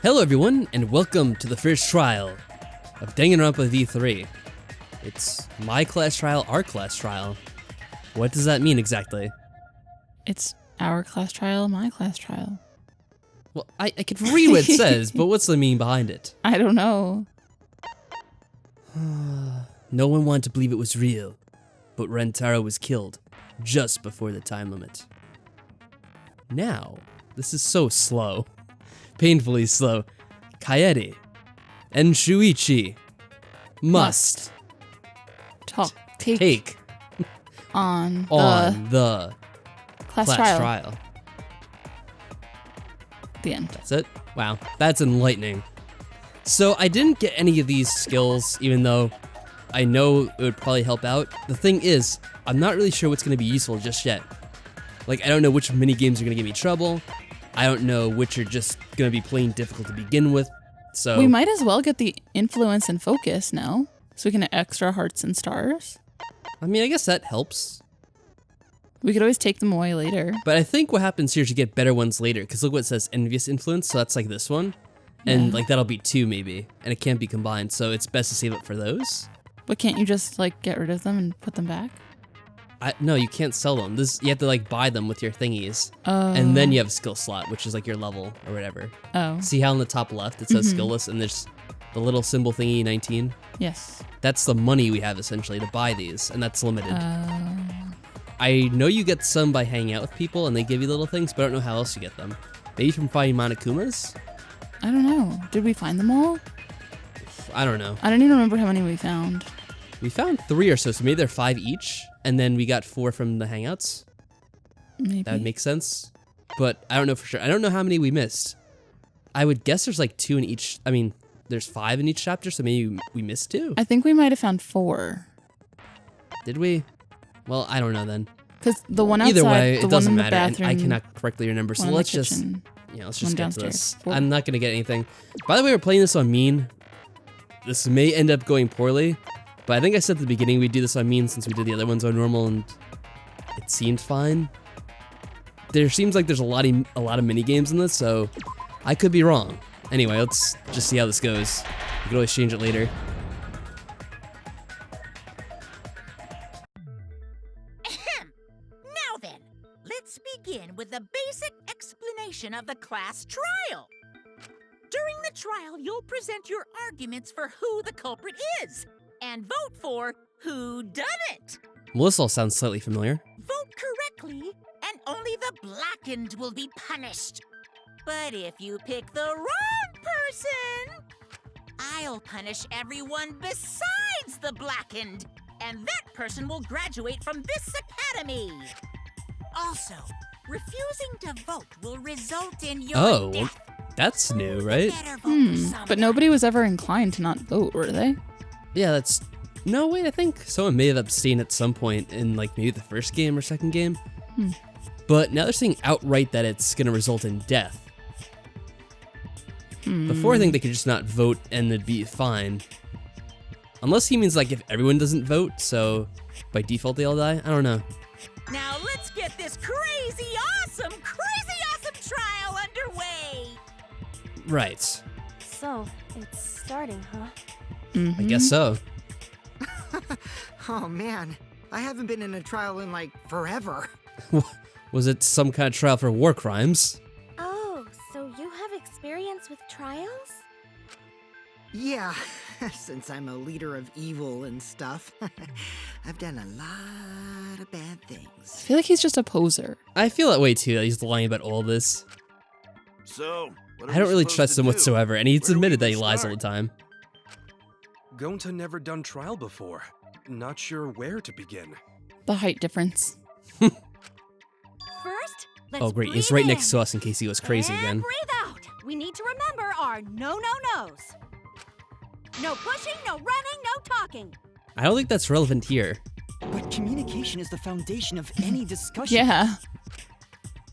Hello everyone, and welcome to the first trial of Danganronpa V3. It's my class trial, our class trial. What does that mean exactly? It's our class trial, my class trial. Well, I could read what it says, but what's the meaning behind it? I don't know. No one wanted to believe it was real, but Rentaro was killed just before the time limit. Now, this is so slow. Painfully slow. Kaede and Shuichi must take on the class trial. The end. That's it? Wow, that's enlightening. So I didn't get any of these skills, even though I know it would probably help out. The thing is, I'm not really sure what's going to be useful just yet. Like, I don't know which mini games are going to give me trouble. I don't know which are just going to be plain difficult to begin with. So we might as well get the influence and focus now, so we can get extra hearts and stars. I mean, I guess that helps. We could always take them away later. But I think what happens here is you get better ones later, because look what it says, envious influence, so that's like this one. And like that'll be 2 maybe, and it can't be combined, so it's best to save it for those. But can't you just like get rid of them and put them back? No, you can't sell them. You have to like buy them with your thingies. And then you have a skill slot, which is like your level or whatever. Oh. See how on the top left it says skill list and there's the little symbol thingy 19? Yes. That's the money we have essentially to buy these, and that's limited. I know you get some by hanging out with people and they give you little things, but I don't know how else you get them. Maybe from finding Monokumas? I don't know. Did we find them all? I don't know. I don't even remember how many we found. We found 3 or so maybe they're 5 each, and then we got 4 from the hangouts. Maybe. That would make sense, but I don't know for sure. I don't know how many we missed. I would guess there's like 2 in each. I mean, there's 5 in each chapter, so maybe we missed 2. I think we might have found 4. Did we? Well, I don't know then. Because the one outside, either way, the it doesn't one in matter, the bathroom, and I cannot correctly remember. So let's just, let's just get to this. I'm not gonna get anything. By the way, we're playing this on mean. This may end up going poorly, but I think I said at the beginning we'd do this on mean since we did the other ones on normal, and it seemed fine. There seems like there's a lot of mini games in this, so I could be wrong. Anyway, let's just see how this goes. We can always change it later. Now then, let's begin with the basic explanation of the class trial. During the trial, you'll present your arguments for who the culprit is, and vote for who done it. Well, this all sounds slightly familiar. Vote correctly, and only the blackened will be punished. But if you pick the wrong person, I'll punish everyone besides the blackened, and that person will graduate from this academy. Also, refusing to vote will result in your death. That's new, right? But nobody was ever inclined to not vote, were they? Yeah, that's... No, wait, I think someone may have abstained at some point in, like, maybe the first game or second game. But now they're saying outright that it's going to result in death. Before, I think they could just not vote and it'd be fine. Unless he means, like, if everyone doesn't vote, so by default they all die? I don't know. Now let's get this crazy awesome trial underway! Right. So, it's starting, huh? I guess so. Oh man, I haven't been in a trial in like forever. Was it some kind of trial for war crimes? Oh, so you have experience with trials? Yeah, since I'm a leader of evil and stuff, I've done a lot of bad things. I feel like he's just a poser. I feel that way too, that he's lying about all this. So, what are I don't we really supposed trust to him do? whatsoever, and he's Where do we admitted that he even lies all the start? time. Gonta never done trial before. Not sure where to begin. The height difference. First, let's Oh great, he's breathe right next in to us in case he goes crazy and again. breathe out. We need to remember our no-no-nos. No pushing, no running, no talking. I don't think that's relevant here. But communication is the foundation of any discussion. Yeah.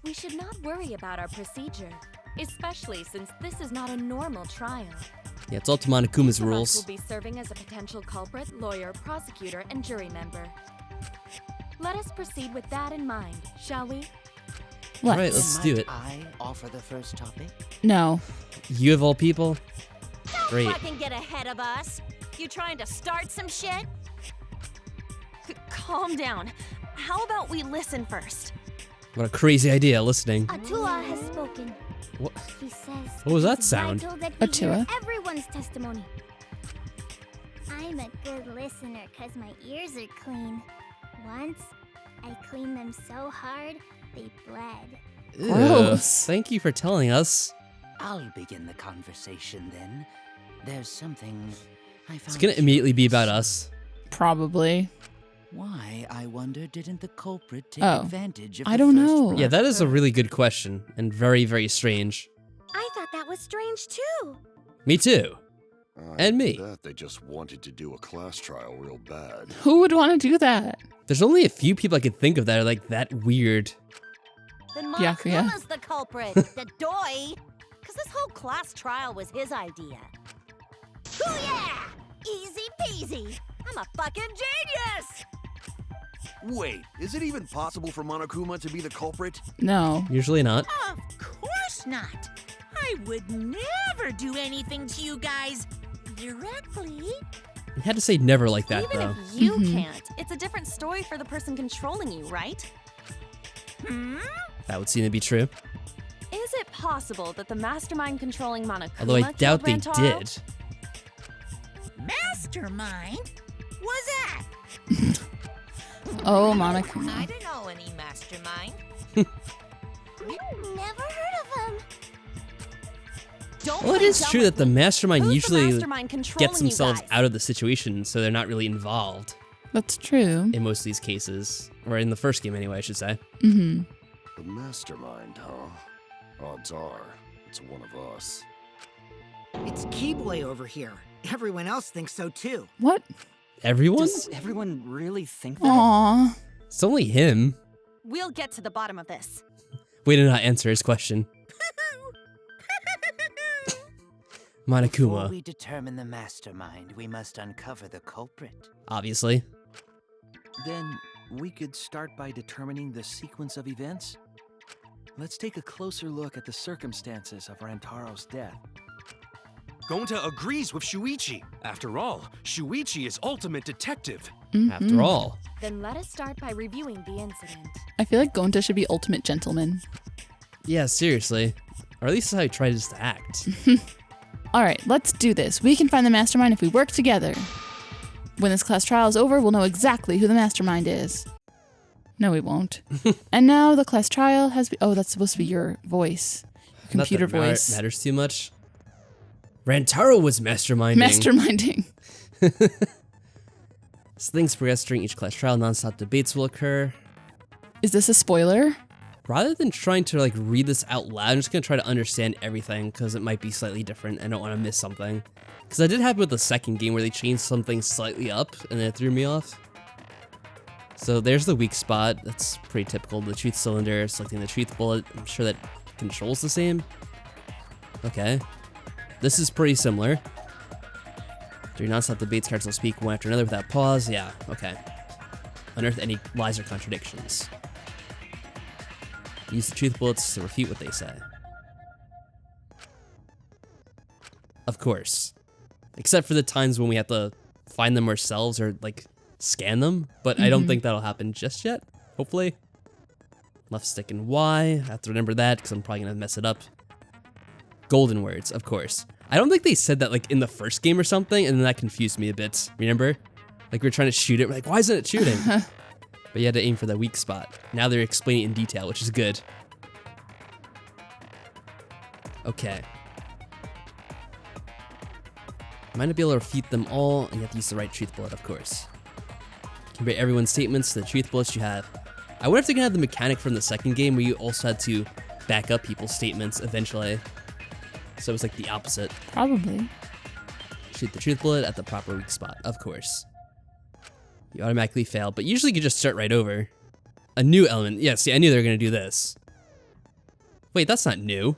We should not worry about our procedure, especially since this is not a normal trial. Yeah, it's all to Monokuma's Each of us rules. will be serving as a potential culprit, lawyer, prosecutor, and jury member. Let us proceed with that in mind, shall we? All right, let's do it. I offer the first topic? No. You of all people? Great. Don't fucking get ahead of us. You trying to start some shit? Calm down. How about we listen first? What a crazy idea, listening. Atua has spoken. What? He says What was that it's sound? vital that we hear Atua? everyone's testimony. I'm a good listener because my ears are clean. Once, I cleaned them so hard, they bled. Gross. Thank you for telling us. I'll begin the conversation then. There's something I found. It's gonna immediately be about us. Probably. Why, I wonder, didn't the culprit take Oh, advantage of I the don't first know. Yeah, that is a rapper? really good question and very, very strange. I thought that was strange too. Me too. And me. That they just wanted to do a class trial real bad. Who would want to do that? There's only a few people I could think of that are like that weird. Then Byakuya. Monakuma's the culprit, the doy. Because this whole class trial was his idea. Hoo yeah! Easy peasy. I'm a fucking genius! Wait, is it even possible for Monokuma to be the culprit? No. Usually not. Of course not. I would never do anything to you guys directly. You had to say never like that, Even bro. if you Mhm. can't, it's a different story for the person controlling you, right? That would seem to be true. Is it possible that the mastermind controlling Monokuma Although I doubt they killed Rantaro? did. Mastermind? Was that? Oh, I Monokuma. don't know any mastermind. Never heard of him. Don't Well, it play is dumb true with that the me. mastermind Who's usually the mastermind controlling gets themselves you guys? out of the situation, so they're not really involved That's true. in most of these cases. Or in the first game, anyway, I should say. Mm-hmm. The mastermind, huh? Odds are, it's one of us. It's Keyblade over here. Everyone else thinks so too. What? Everyone? Does everyone really think that? Aww. It's only him. We'll get to the bottom of this. Way to not answer his question. Before Monokuma, we determine the mastermind, we must uncover the culprit. obviously. Then we could start by determining the sequence of events. Let's take a closer look at the circumstances of Rantaro's death. Gonta agrees with Shuichi. After all, Shuichi is ultimate detective. After all. Then let us start by reviewing the incident. I feel like Gonta should be ultimate gentleman. Yeah, seriously. Or at least that's how he tries to act. All right, let's do this. We can find the mastermind if we work together. When this class trial is over, we'll know exactly who the mastermind is. No, we won't. And now the class trial has been... Oh, that's supposed to be your voice. Your computer Not that voice. matters too much. Rantaro was masterminding. Masterminding. As things progress during each class trial, non-stop debates will occur. Is this a spoiler? Rather than trying to like read this out loud, I'm just gonna try to understand everything because it might be slightly different. I don't want to miss something. Because that did happen with the second game where they changed something slightly up and then it threw me off. So there's the weak spot. That's pretty typical. The truth cylinder, selecting the truth bullet. I'm sure that controls the same. Okay. This is pretty similar. During non-stop debates, cards will speak one after another without pause. Yeah, okay. Unearth any lies or contradictions. Use the truth bullets to refute what they say. Of course. Except for the times when we have to find them ourselves or, like, scan them. But I don't think that'll happen just yet. Hopefully. Left stick and Y. I have to remember that because I'm probably going to mess it up. Golden words, of course. I don't think they said that, like, in the first game or something, and then that confused me a bit. Remember? Like, we were trying to shoot it. We're like, why isn't it shooting? But you had to aim for that weak spot. Now they're explaining it in detail, which is good. Okay. Might not be able to refute them all, and you have to use the right truth bullet, of course. Compare everyone's statements to the truth bullets you have. I wonder if they're gonna have the mechanic from the second game where you also had to back up people's statements eventually. So it was like the opposite. Probably. Shoot the truth bullet at the proper weak spot, of course. You automatically fail, but usually you just start right over. A new element. Yeah, see, I knew they were gonna do this. Wait, that's not new.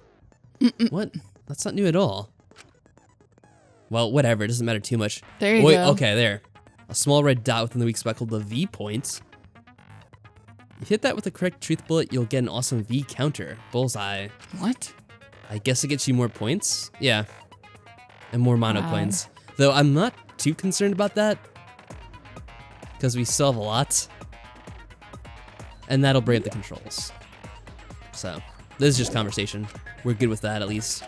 What? That's not new at all. Well, whatever, it doesn't matter too much. There you Wait, go. okay, there. A small red dot within the weak spot called the V point. If you hit that with the correct truth bullet, you'll get an awesome V counter. Bullseye. What? I guess it gets you more points? Yeah. And more mono coins. Though I'm not too concerned about that, because we still have a lot. And that'll bring up the controls. So, this is just conversation. We're good with that, at least.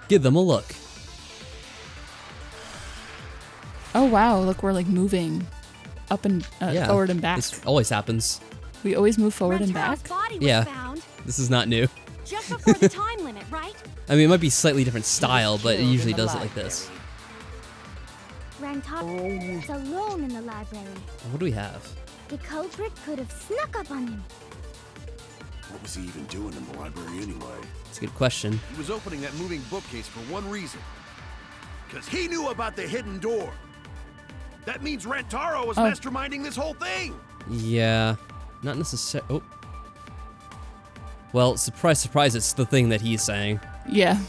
Give them a look. Oh wow, look, we're like moving up and forward and back. This always happens. We always move forward and back? Yeah, this is not new. Just before the time limit, right? I mean, it might be slightly different style, but it usually does it like this. Rantaro was alone in the library. What do we have? The culprit could have snuck up on him. What was he even doing in the library anyway? It's a good question. He was opening that moving bookcase for one reason. Because he knew about the hidden door. That means Rantaro was masterminding this whole thing. Yeah, not necessarily. Oh. Well, surprise, surprise, it's the thing that he's saying. Yeah.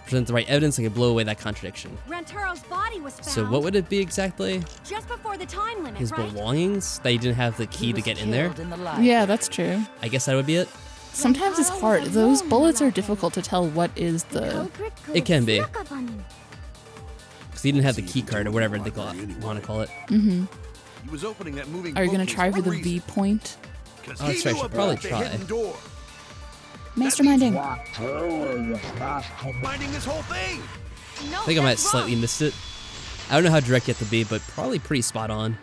Present the right evidence, I can blow away that contradiction. Rantaro's body was found. So what would it be exactly? Just before the time limit, His belongings? That he didn't have the key to get in there? Yeah, that's true. I guess that would be it. Sometimes it's hard. Those bullets are difficult to tell what is the... It can be. Because he didn't have the key card or whatever they want to call it. Mm-hmm. He was opening that moving Are you going to try for the V point? Oh, that's right, I should probably try. Masterminding. Minding this whole thing. I think I might have slightly missed it. I don't know how direct you have to be, but probably pretty spot on.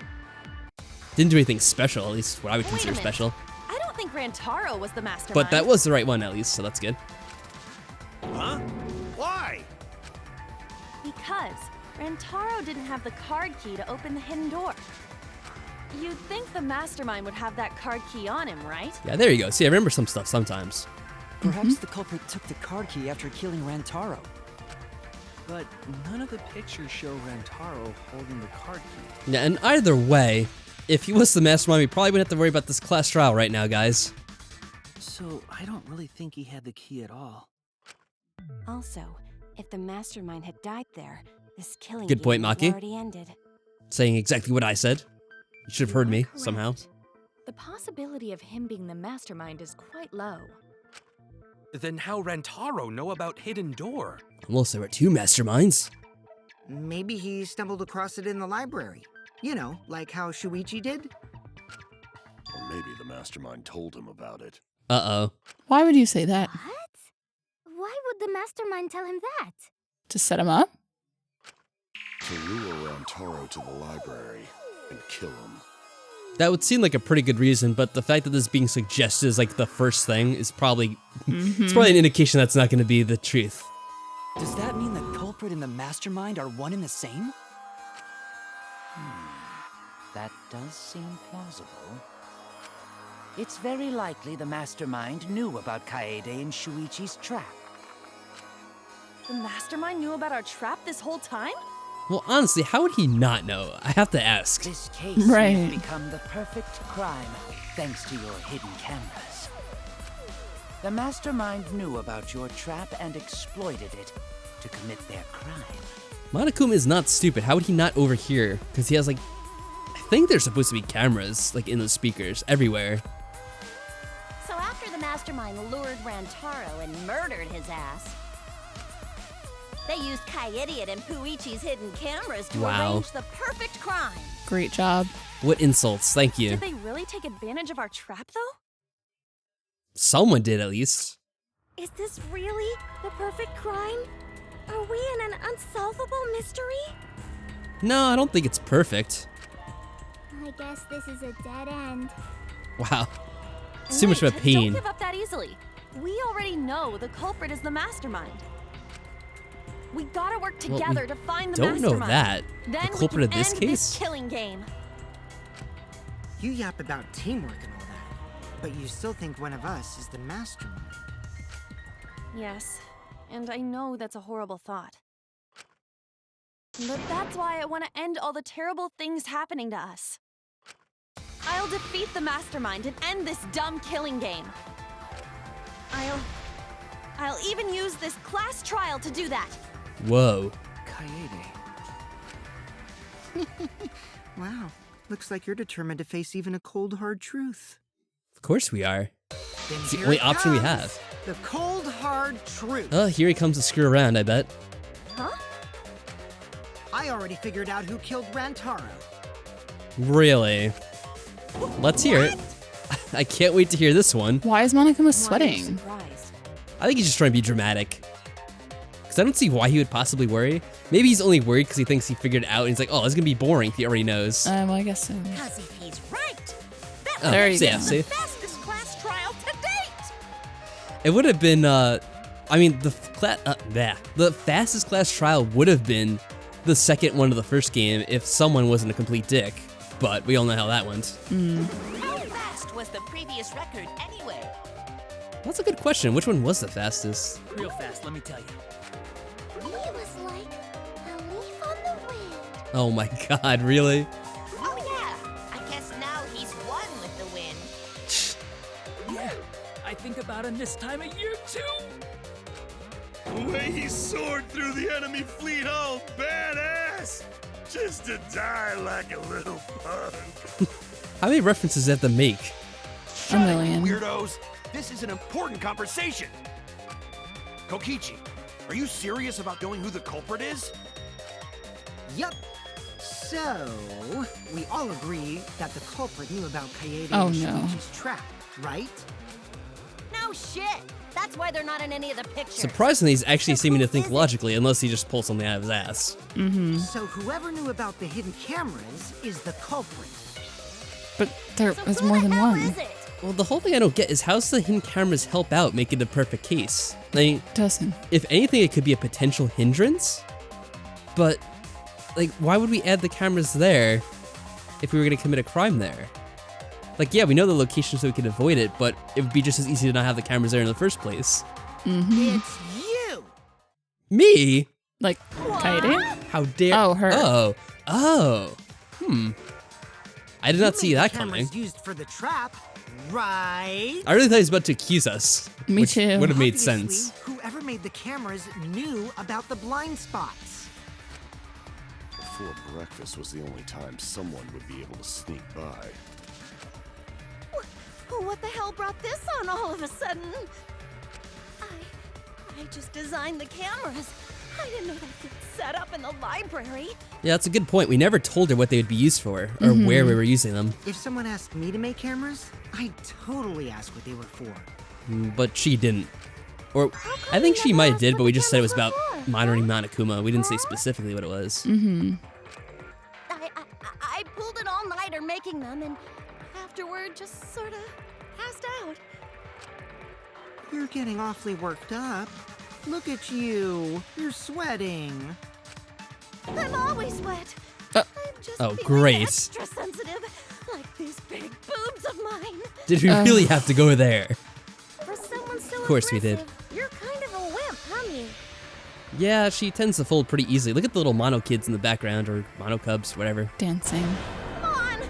Didn't do anything special, at least what I would consider special. I don't think Rantaro was the mastermind. But that was the right one, at least, so that's good. Huh? Why? Because Rantaro didn't have the card key to open the hidden door. You'd think the mastermind would have that card key on him, right? Yeah, there you go. See, I remember some stuff sometimes. Perhaps the culprit took the card key after killing Rantaro. But none of the pictures show Rantaro holding the card key. Yeah, and either way, if he was the mastermind, we probably wouldn't have to worry about this class trial right now, guys. So, I don't really think he had the key at all. Also, if the mastermind had died there, this killing Good point, Maki. already ended. Saying exactly what I said. You should have heard me, somehow. The possibility of him being the mastermind is quite low. Then how Rantaro know about hidden door? Unless there were two masterminds. Maybe he stumbled across it in the library. You know, like how Shuichi did? Or maybe the mastermind told him about it. Uh-oh. Why would you say that? What? Why would the mastermind tell him that? To set him up? To lure Rantaro to the library and kill him. That would seem like a pretty good reason, but the fact that this is being suggested as like the first thing is probably it's probably an indication that's not going to be the truth. Does that mean the culprit and the mastermind are one and the same? That does seem plausible. It's very likely the mastermind knew about Kaede and Shuichi's trap. The mastermind knew about our trap this whole time? Well, honestly, how would he not know? I have to ask. This case may have become the perfect crime thanks to your hidden cameras. The mastermind knew about your trap and exploited it to commit their crime. Monokuma is not stupid. How would he not overhear? Because he has like, I think there's supposed to be cameras like in the speakers everywhere. So after the mastermind lured Rantaro and murdered his ass, they used Kaede and Puichi's hidden cameras to arrange the perfect crime. Great job. What insults, thank you. Did they really take advantage of our trap, though? Someone did, at least. Is this really the perfect crime? Are we in an unsolvable mystery? No, I don't think it's perfect. I guess this is a dead end. Wow. It's too much of a pain. Don't give up that easily. We already know the culprit is the mastermind. We gotta work together to find the mastermind. Don't know that. Then the culprit of this end case? This killing game. You yap about teamwork and all that, but you still think one of us is the mastermind. Yes, and I know that's a horrible thought. But that's why I want to end all the terrible things happening to us. I'll defeat the mastermind and end this dumb killing game. I'll even use this class trial to do that. Whoa. Kaede. Wow. Looks like you're determined to face even a cold, hard truth. Of course we are. Then It's the here only it option we comes. have. The cold, hard truth. Oh, here he comes to screw around, I bet. Huh? I already figured out who killed Rantaro. Really? Let's hear it. I can't wait to hear this one. Why is Monokuma sweating? I think he's just trying to be dramatic. Because I don't see why he would possibly worry. Maybe he's only worried because he thinks he figured it out and he's like, oh, it's going to be boring if he already knows. Well, I guess so. Because if he's right, that Oh, there you yeah, go. see? the fastest class trial to date. It would have been, I mean, the fastest class trial would have been the second one of the first game if someone wasn't a complete dick. But we all know how that went. How fast was the previous record anyway? That's a good question. Which one was the fastest? Real fast, let me tell you. He was like a leaf on the wind. Oh my god, really? Oh yeah, I guess now he's one with the wind. Yeah, I think about him this time of year too. The way he soared through the enemy fleet, oh, badass! Just to die like a little punk. How many references does that have to make? A million. Weirdos, this is an important conversation. Kokichi, are you serious about knowing who the culprit is? Yup. So, we all agree that the culprit knew about Kaede Oh, and no. Shuichi's trap, right? No shit. That's why they're not in any of the pictures. Surprisingly, he's actually seeming to think logically, unless he just pulls something out of his ass. So whoever knew about the hidden cameras is the culprit. But there So was who more the than hell one. is it? Well, the whole thing I don't get is how's the hidden cameras help out making the perfect case? Like, Doesn't. if anything, it could be a potential hindrance. But, like, why would we add the cameras there if we were going to commit a crime there? Like, yeah, we know the location so we could avoid it, but it would be just as easy to not have the cameras there in the first place. It's you! Me? Like, Kaede? How dare- Oh, her. Oh. I did not see You made that the coming. cameras used for the trap, right? I really thought he was about to accuse us. Me which too. would have made Obviously, sense. whoever made the cameras knew about the blind spots. Before breakfast was the only time someone would be able to sneak by. What the hell brought this on all of a sudden? I just designed the cameras. I didn't know they'd get set up in the library. Yeah, that's a good point. We never told her what they would be used for, or where we were using them. If someone asked me to make cameras, I'd totally ask what they were for. But she didn't. Or, I think she might have did, but we just said it was about monitoring Monokuma. We didn't say specifically what it was. I pulled an all-nighter making them, and afterward just sort of passed out. You're getting awfully worked up. Look at you. You're sweating. I'm always wet. Oh. I'm just Oh, feeling great. extra sensitive, like these big boobs of mine. Did we really have to go there? For someone so Of course we did. aggressive, you're kind of a wimp, huh, me? Yeah, she tends to fold pretty easily. Look at the little mono kids in the background, or mono cubs, whatever. Dancing. Come on,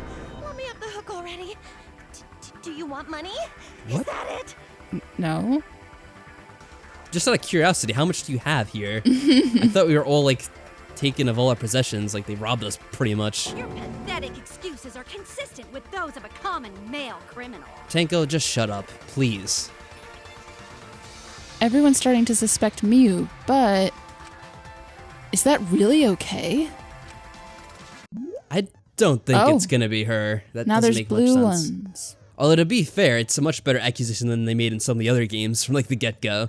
let me off the hook already. Do you want money? What? Is that it? No. Just out of curiosity, how much do you have here? I thought we were all, like, taken of all our possessions, like they robbed us pretty much. Your pathetic excuses are consistent with those of a common male criminal. Tanko, just shut up, please. Everyone's starting to suspect Miu, but is that really okay? I don't think Oh. it's gonna be her. That Now doesn't there's make blue much sense. ones. Although to be fair, it's a much better accusation than they made in some of the other games from like the get-go.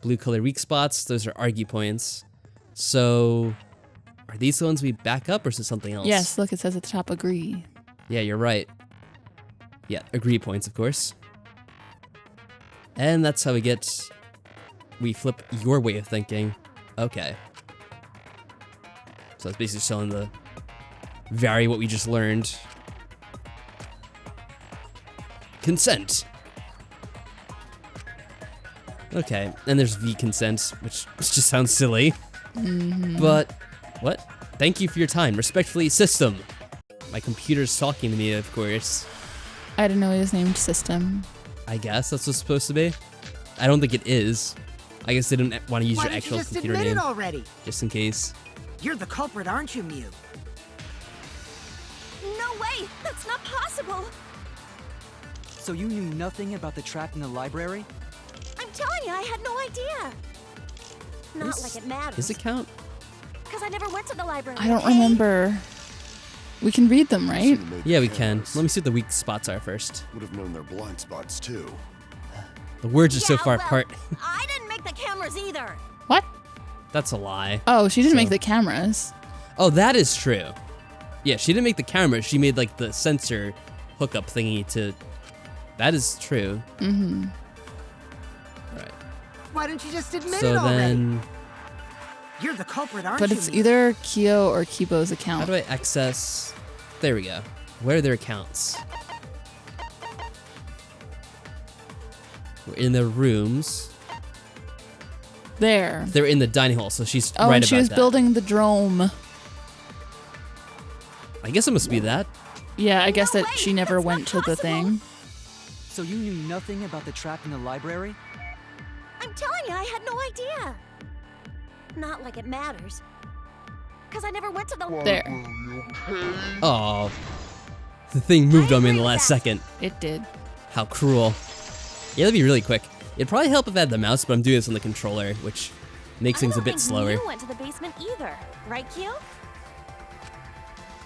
Blue color weak spots, those are argue points. So, are these the ones we back up or is it something else? Yes, look, it says at the top, agree. Yeah, you're right. Yeah, agree points, of course. And that's how we flip your way of thinking. Okay. So it's basically showing the vary what we just learned. Consent. Okay, and there's V consent, which just sounds silly. But, what? Thank you for your time. Respectfully, System. My computer's talking to me, of course. I didn't know it was named System. I guess that's what's supposed to be. I don't think it is. I guess they didn't want to use Why your didn't actual you just computer admit name. it already? Just in case. You're the culprit, aren't you, Mew? way! That's not possible! So you knew nothing about the trap in the library? I'm telling you, I had no idea. Not like it matters. Does it count? Because I never went to the library. I don't remember. We can read them, right? Yeah, we can. Let me see what the weak spots are first. Would have known their blind spots too. The words are so far well, apart. I didn't make the cameras either. What? That's a lie. Oh, she didn't make the cameras. Oh, that is true. Yeah, she didn't make the cameras. She made like the sensor hookup thingy to. That is true. Mm-hmm. Right. Why don't you just admit So it already? then, You're the culprit, aren't But you? it's either Kyo or Kibo's account. how do I access? There we go. Where are their accounts? We're in their rooms. There. They're in the dining hall, so she's Oh, right and she about was that. building the drome. I guess it must be that. Yeah, I guess that she never went to the thing. So you knew nothing about the trap in the library? I'm telling you, I had no idea. Not like it matters. Because I never went to the... There. Oh, the thing moved on me in the last second. It did. How cruel. Yeah, that'd be really quick. It'd probably help if I had the mouse, but I'm doing this on the controller, which makes things a bit slower. You went to the basement either, right, Kyo?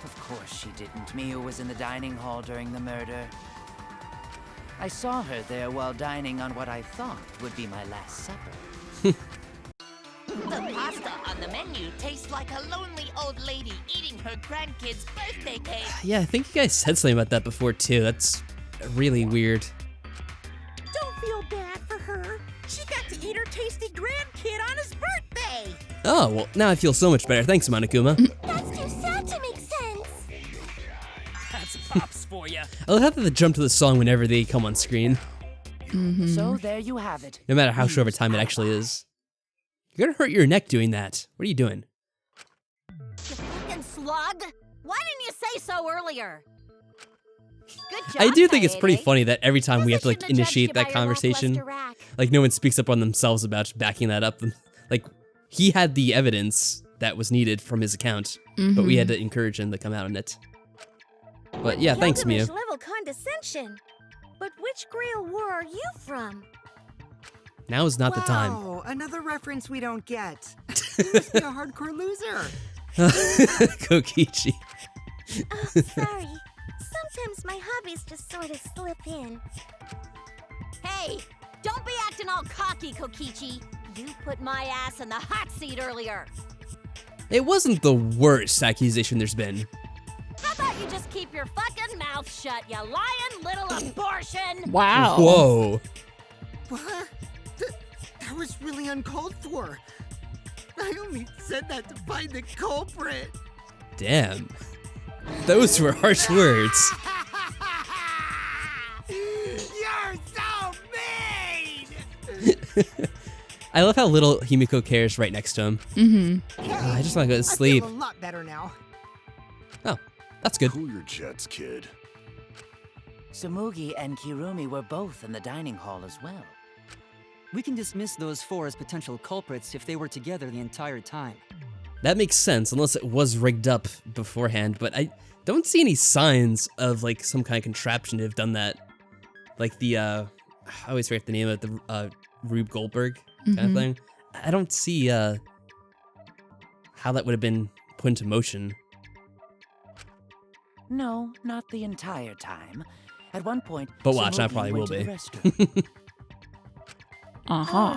Of course she didn't. Miu was in the dining hall during the murder. I saw her there while dining on what I thought would be my last supper. The pasta on the menu tastes like a lonely old lady eating her grandkid's birthday cake. Yeah, I think you guys said something about that before too. That's really weird. Don't feel bad for her. She got to eat her tasty grandkid on his birthday. Oh, well, now I feel so much better. Thanks, Monokuma. That's too sad to make sense. That's Pops for you. I love how they jump to the song whenever they come on screen. So there you have it. No matter how short of a time it actually is. You're gonna hurt your neck doing that. What are you doing? You fucking slug! Why didn't you say so earlier? Good job, I do think it's pretty Kaede. funny that every time we have to like Shouldn't have judged you initiate by that your conversation, lackluster rack. like no one speaks up on themselves about backing that up. Like he had the evidence that was needed from his account, but we had to encourage him to come out on it. But yeah, thanks, Miu. Level condescension. But which Grail War are you from? Now is not the time. Oh, another reference we don't get. You must be a hardcore loser. Kokichi. Oh, sorry. Sometimes my hobbies just sort of slip in. Hey, don't be acting all cocky, Kokichi. You put my ass in the hot seat earlier. It wasn't the worst accusation there's been. How about you just keep your fucking mouth shut, you lying little abortion? Wow. Whoa. What? That was really uncalled for. I only said that to find the culprit. Damn. Those were harsh words. You're so mean! I love how little Himiko cares right next to him. I just want to go to sleep. I feel a lot better now. Oh, that's good. Cool your jets, kid. Sumugi and Kirumi were both in the dining hall as well. We can dismiss those four as potential culprits if they were together the entire time. That makes sense, unless it was rigged up beforehand, but I don't see any signs of like some kind of contraption to have done that. Like the, I always forget the name of it, the Rube Goldberg kind of thing. I don't see how that would have been put into motion. No, not the entire time. At one point, But watch, I Sumugi probably will went to be. the restroom. Uh-huh.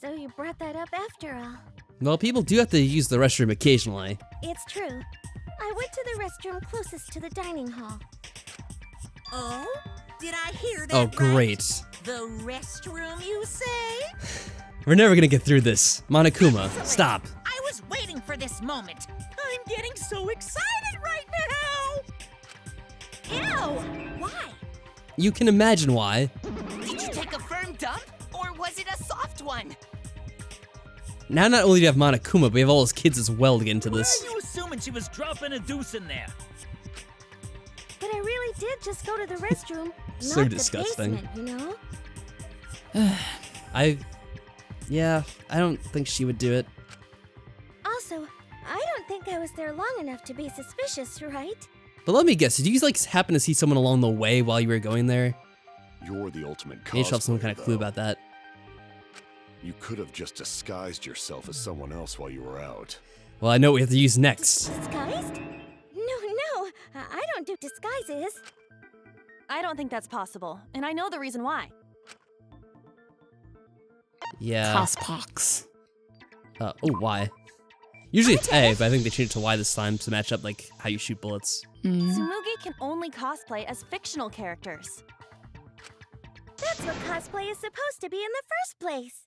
So you brought that up after all. Well, people do have to use the restroom occasionally. It's true. I went to the restroom closest to the dining hall. Oh? Did I hear that Oh, right? great. The restroom, you say? We're never gonna get through this. Monokuma, stop. I was waiting for this moment. I'm getting so excited right now. Ew! Why? You can imagine why. Did you take a firm dump, or was it a soft one? Now not only do you have Monokuma, but we have all his kids as well to get into Why this. are you assuming she was dropping a deuce in there? But I really did just go to the restroom, So not disgusting. the basement, you know? Yeah, I don't think she would do it. Also, I don't think I was there long enough to be suspicious, right? But let me guess, did you like happen to see someone along the way while you were going there? You're the ultimate cosplayer, Maybe you should have some kind of clue about that. You could have just disguised yourself as someone else while you were out. Well, I know what we have to use next. Disguised? No, I don't do disguises. I don't think that's possible, and I know the reason why. Yeah. Cospox. Oh, why? Usually it's A, but I think they changed it to Y this time to match up like how you shoot bullets. Tsumugi can only cosplay as fictional characters. That's what cosplay is supposed to be in the first place.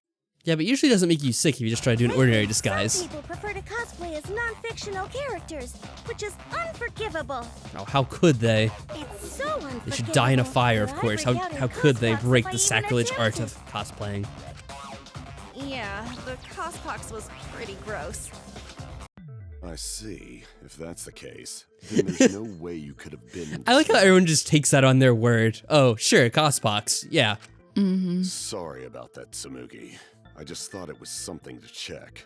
Yeah, but usually it doesn't make you sick if you just try to do an ordinary disguise. Some people prefer to cosplay as non-fictional characters, which is unforgivable. Oh, how could they? It's so unforgivable. They should die in a fire, of that I course. break How out in could they cospox break if I the even sacrilege art attempt of cosplaying? Yeah, the cospox was pretty gross. I see. If that's the case, then there's no way you could have been. I like how everyone just takes that on their word. Oh, sure, cospox. Yeah. Sorry about that, Tsumugi. I just thought it was something to check.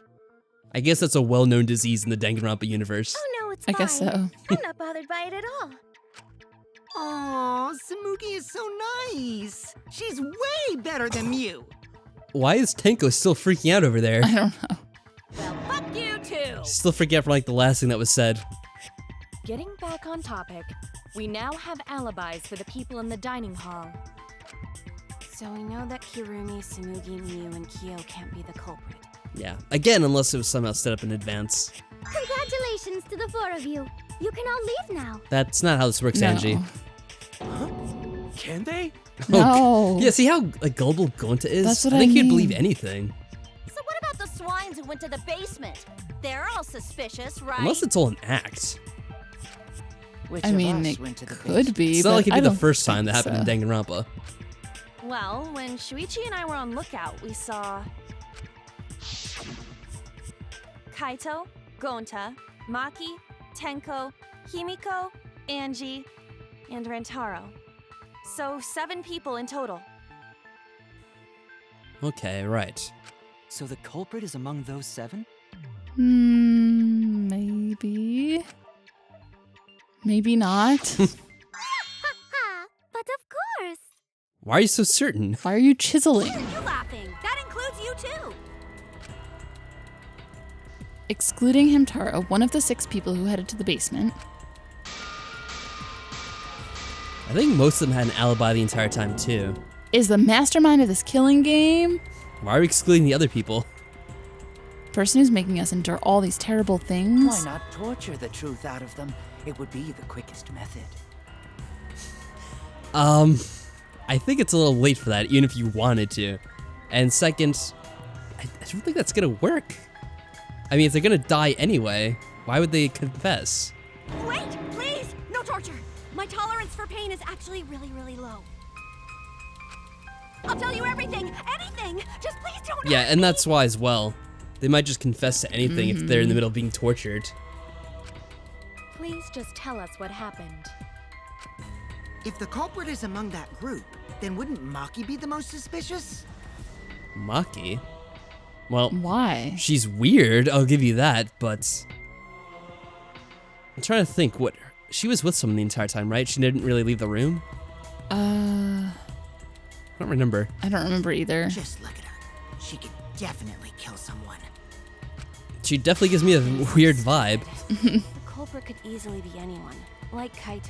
I guess that's a well-known disease in the Danganronpa universe. Oh no, it's I fine. guess so. I'm not bothered by it at all. Aw, Tsumugi is so nice. She's way better than you. Why is Tenko still freaking out over there? I don't know. Well, fuck you too! She's still freaking out for like the last thing that was said. Getting back on topic, we now have alibis for the people in the dining hall. So we know that Kirumi, Tsumugi, Miu, and Kyo can't be the culprit. Yeah. Again, unless it was somehow set up in advance. Congratulations to the four of you. You can all leave now. That's not how this works, No. Angie. Can they? No. Yeah, see how like gullible Gonta is? That's what I think I he'd mean. believe anything. So what about the swines who went to the basement? They're all suspicious, right? Unless it's all an act. Which I of mean, us it went to the could be. It's not but like it'd I be the don't first time that think happened so. in Danganronpa. Well, when Shuichi and I were on lookout, we saw Kaito, Gonta, Maki, Tenko, Himiko, Angie, and Rantaro. So 7 people in total. Okay, right. So the culprit is among those 7? Maybe. Maybe not. Ha! But of course. Why are you so certain? Why are you chiseling? You laughing? That includes you too. Excluding Hamtaro, one of the 6 people who headed to the basement. I think most of them had an alibi the entire time too. Is the mastermind of this killing game. Why are we excluding the other people? Person who's making us endure all these terrible things. Why not torture the truth out of them? It would be the quickest method. I think it's a little late for that, even if you wanted to. And second, I don't think that's gonna work. I mean, if they're gonna die anyway, why would they confess? Wait, please, no torture. My tolerance for pain is actually really, really low. I'll tell you everything, anything. Just please don't. Yeah, and that's why as well. They might just confess to anything if they're in the middle of being tortured. Please just tell us what happened. If the culprit is among that group, then wouldn't Maki be the most suspicious? Maki? Well, why? She's weird, I'll give you that, but I'm trying to think what she was with someone the entire time, right? She didn't really leave the room? I don't remember. I don't remember either. Just look at her. She could definitely kill someone. She definitely gives me a weird vibe. The culprit could easily be anyone, like Kaito.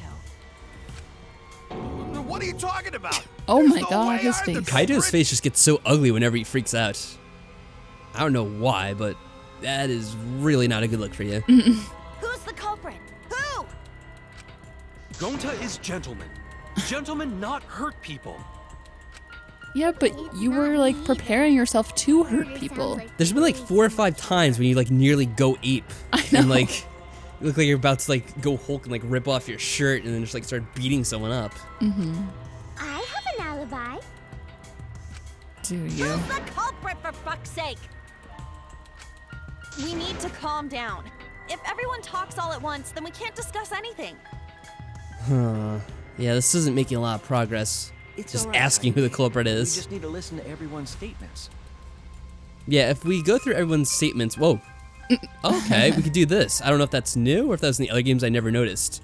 What are you talking about? Oh There's my no god, way his I'm the face. Kaito's face just gets so ugly whenever he freaks out. I don't know why, but that is really not a good look for you. Who's the culprit? Who? Gonta is gentleman. Gentlemen not hurt people. Yeah, but you were like preparing yourself to hurt people. There's been like 4 or 5 times when you like nearly go ape. I know. And like, you look like you're about to like go Hulk and like rip off your shirt and then just like start beating someone up. I have an alibi. Do you? Who's the culprit, for fuck's sake? We need to calm down. If everyone talks all at once, then we can't discuss anything. Yeah, this isn't making a lot of progress. It's Just all right, asking who the culprit We is. just need to listen to everyone's statements. Yeah, if we go through everyone's statements, whoa. Okay, we could do this. I don't know if that's new or if that was in the other games I never noticed.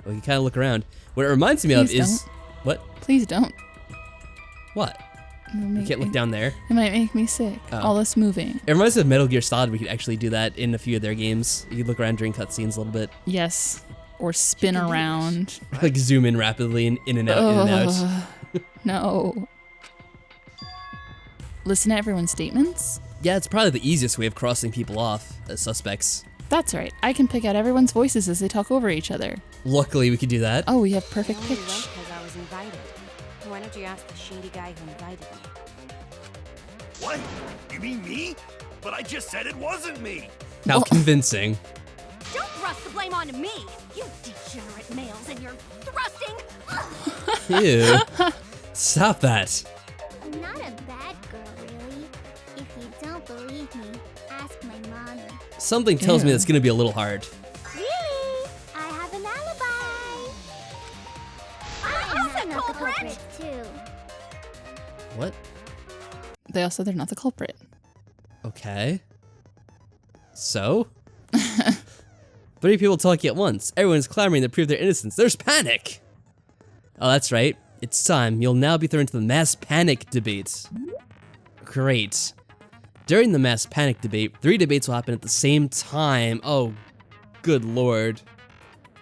We can kind of look around. What it reminds me of is... What? Please don't. What? You can't look down there. It might make me sick. All this moving. It reminds me of Metal Gear Solid. We could actually do that in a few of their games. You could look around during cutscenes a little bit. Yes. Or spin around. Like zoom in rapidly and in and out, in and out. No. Listen to everyone's statements? Yeah, it's probably the easiest way of crossing people off as suspects. That's right. I can pick out everyone's voices as they talk over each other. Luckily, we could do that. Oh, we have perfect pitch. Because I was invited. Why don't you ask the shady guy who invited me? What? You mean me? But I just said it wasn't me. How convincing. Don't thrust the blame onto me, you degenerate males, and you're thrusting. Ew. Stop that. I'm not a bad girl, really. If you don't believe me, ask my mommy. Something tells me that's going to be a little hard. Really? I have an alibi. I'm not the culprit too. What? They all said they're not the culprit. Okay. So? 3 people talking at once. Everyone's clamoring to prove their innocence. There's panic! Oh, that's right. It's time. You'll now be thrown into the mass panic debate. Great. During the mass panic debate, 3 debates will happen at the same time. Oh, good lord.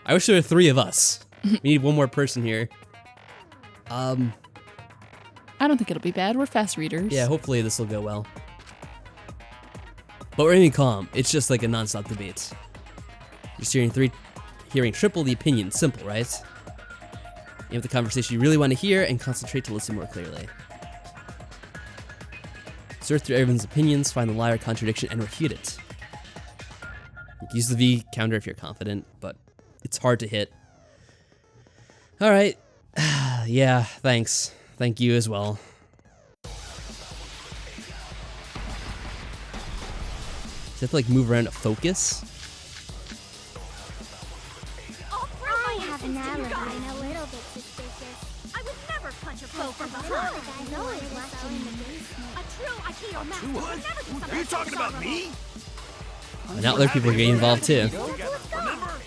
I wish there were 3 of us. We need one more person here. I don't think it'll be bad. We're fast readers. Yeah, hopefully this will go well. But we're aiming calm. It's just like a non-stop debate. Just hearing triple the opinion. Simple, right? You have the conversation you really want to hear and concentrate to listen more clearly. Search through everyone's opinions, find the lie or contradiction, and refute it. Use the V counter if you're confident, but it's hard to hit. Alright. Yeah, thanks. Thank you as well. Does it have to like move around to focus? I have an alibi and a little bit suspicious. I would never punch a foe from behind. A true Aikido master would never do something. Are you talking about me? And now other people are getting involved too. Remember?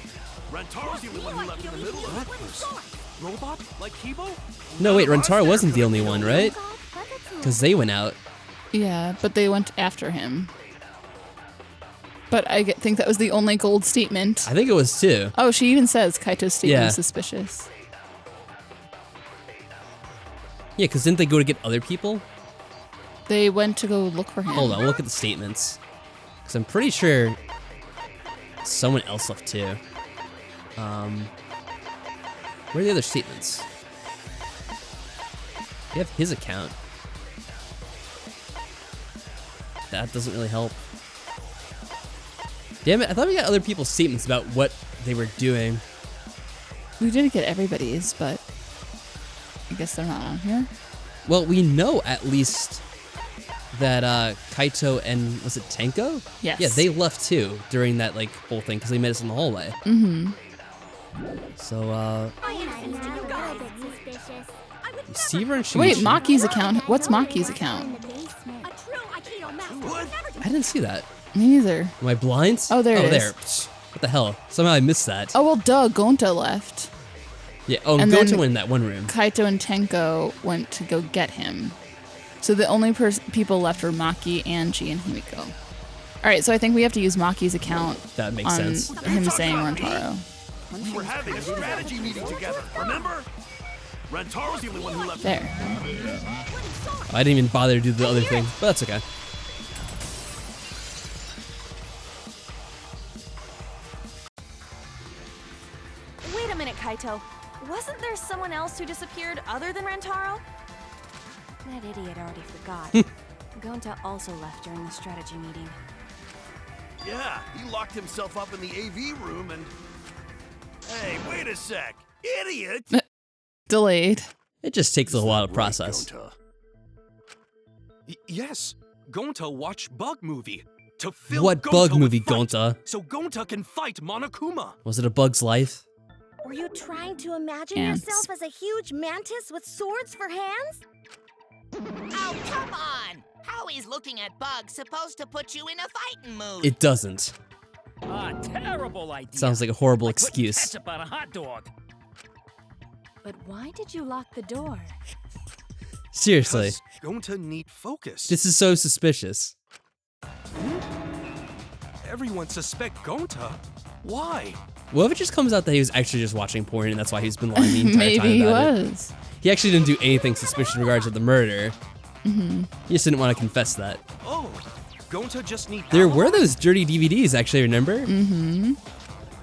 Rantaro's the only one who left in the middle of breakfast. Robot? Like Kibo? No, wait, Rantaro wasn't the only one, right? Because they went out. Yeah, but they went after him. But I think that was the only gold statement. I think it was too. Oh, she even says Kaito's statement is suspicious. Yeah, because didn't they go to get other people? They went to go look for him. Hold on, we'll look at the statements. Because I'm pretty sure someone else left too. Where are the other statements? You have his account. That doesn't really help. Damn it, I thought we got other people's statements about what they were doing. We didn't get everybody's, but I guess they're not on here. Well, we know at least that Kaito and, was it Tenko? Yes. Yeah, they left too during that like whole thing because they met us in the hallway. Mm-hmm. So, Receiver and Shuichi. Wait, Maki's account. What's Maki's account? I didn't see that. Me neither. Am I blind? Oh, there it is. There. Psst. What the hell? Somehow I missed that. Oh, well, duh, Gonta left. Yeah, oh, And Gonta then went in that one room. Kaito and Tenko went to go get him. So the only people left were Maki, Angie, and Himiko. All right, so I think we have to use Maki's account. That makes sense. Him saying Rantaro. We were having a strategy meeting together, remember? Rantaro's the only one who left. There. Oh, I didn't even bother to do the other thing, but that's okay. Wait a minute, Kaito. Wasn't there someone else who disappeared other than Rantaro? That idiot already forgot. Gonta also left during the strategy meeting. Yeah, he locked himself up in the AV room and... Hey, wait a sec. Idiot! Delayed. It just takes a while to process. Yes, Gonta watched Bug Movie. To fill What Gonta bug with movie, fight, Gonta? So Gonta can fight Monokuma. Was it A Bug's Life? Were you trying to imagine Ants. yourself as a huge mantis with swords for hands? Oh, come on! How is looking at bugs supposed to put you in a fighting mood? It doesn't. Ah, terrible idea. Sounds like a horrible Like putting excuse. ketchup on a hot dog. But why did you lock the door? Seriously. Gonta need focus. This is so suspicious. Everyone suspect Gonta? Why? What if it just comes out that he was actually just watching porn and that's why he's been lying the entire Maybe time he about was. it? He actually didn't do anything suspicious in regards to the murder. He just didn't want to confess that. Oh, Gonta just need. There were those dirty DVDs, actually, remember? Mm-hmm.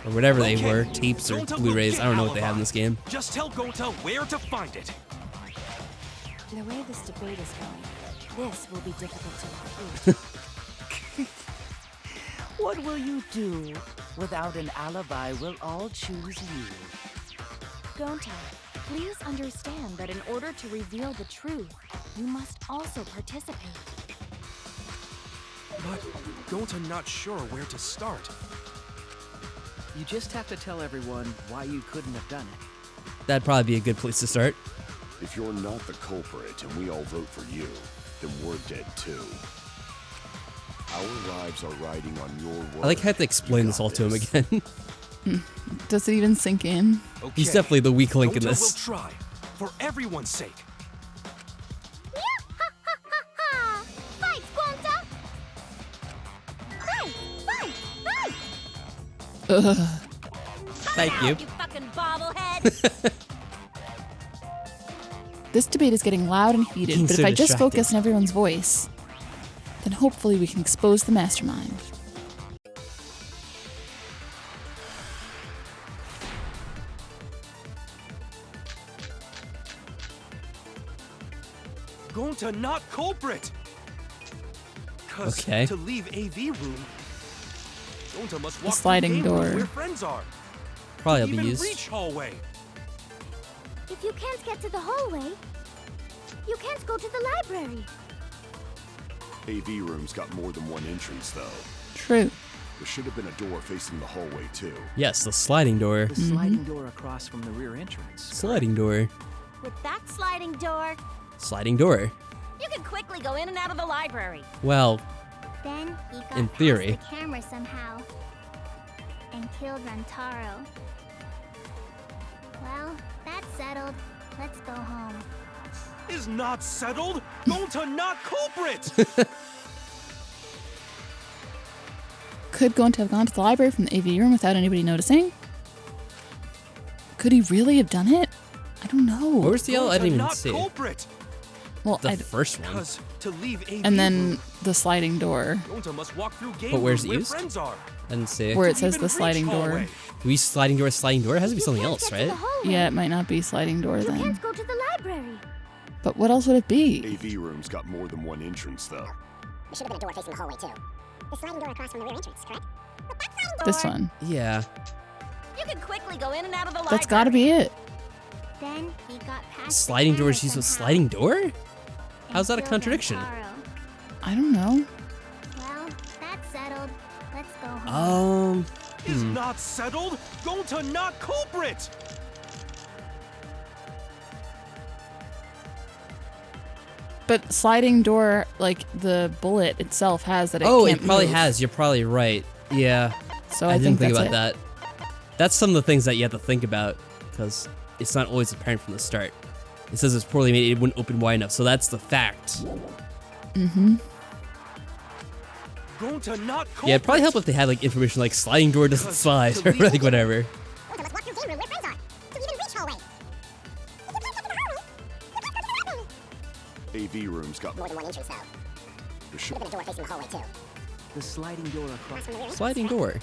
Or whatever they were, tapes or Gonta Blu-rays. will I don't know get what they have in this game. Just tell Gonta where to find it. The way this debate is going, this will be difficult to refute. What will you do? Without an alibi, we'll all choose you. Gonta, please understand that in order to reveal the truth, you must also participate. But Gonta not sure where to start. You just have to tell everyone why you couldn't have done it. That'd probably be a good place to start. If you're not the culprit and we all vote for you, then we're dead too. Our lives are riding on your word. I like how I have to explain this all to him again. Does it even sink in? Okay. He's definitely the weak link in Gonta this. will try, for everyone's sake. Fight, Gonta! Fight! Ugh. Thank you. You fucking bobblehead! This debate is getting loud and heated, Being but so if I just distracted. focus on everyone's voice, then hopefully we can expose the mastermind. Gonta not culprit. 'Cause Okay. to leave AV room, Gonta must walk sliding through game room door. where friends are. Probably will be Even used. reach hallway. If you can't get to the hallway, you can't go to the library. AV room's got more than one entrance, though. True. There should have been a door facing the hallway, too. Yes, the sliding door. The sliding door across from the rear entrance. Sliding door. With that sliding door, Sliding door. you can quickly go in and out of the library. Well, Then he got in past theory. the camera somehow and killed Rantaro. Well, that's settled. Let's go home. Is not settled. Gonta not culprit. Could Gonta have gone to the library from the AV room without anybody noticing? Could he really have done it? I don't know. Where was the L? I didn't even not see. culprit. Well, The first one. 'Cause to leave AV and room, then the sliding door, Gonta must walk through game But where's it room where used? friends are. I didn't see. where To it says even the reach sliding door. hallway. We sliding door, sliding door? It has to be You something can't else, get to right? the hallway. Yeah, it might not be sliding door You then. can't go to the library. But what else would it be? AV room's got more than one entrance, though. There should have been a door facing the hallway, too. The sliding door across from the rear entrance, correct? But that sliding door... This one. Yeah. You can quickly go in and out of the library. That's gotta be it. Then he got past Sliding the door camera is used with somehow sliding door? and How's that a killed contradiction? Rantaro. I don't know. Well, that's settled. Let's go home. Is not settled. Gonta not culprit. But sliding door, like the bullet itself has that it Oh, can't it probably move. has. You're probably right. Yeah. So I I didn't think think that's about that. That's some of the things that you have to think about because it's not always apparent from the start. It says it's poorly made, it wouldn't open wide enough, so that's the fact. Mm-hmm. Gonta not culprit. Yeah, it'd probably help if they had like information like sliding door doesn't slide or like whatever. Gonta must walk through game room where friends are. To even reach hallway. If you can't get to the hallway, you can't go to the library. AV room's got More than one entrance, though. There Should should have been a door facing the hallway, too. The sliding door across from the rear entrance. Sliding door.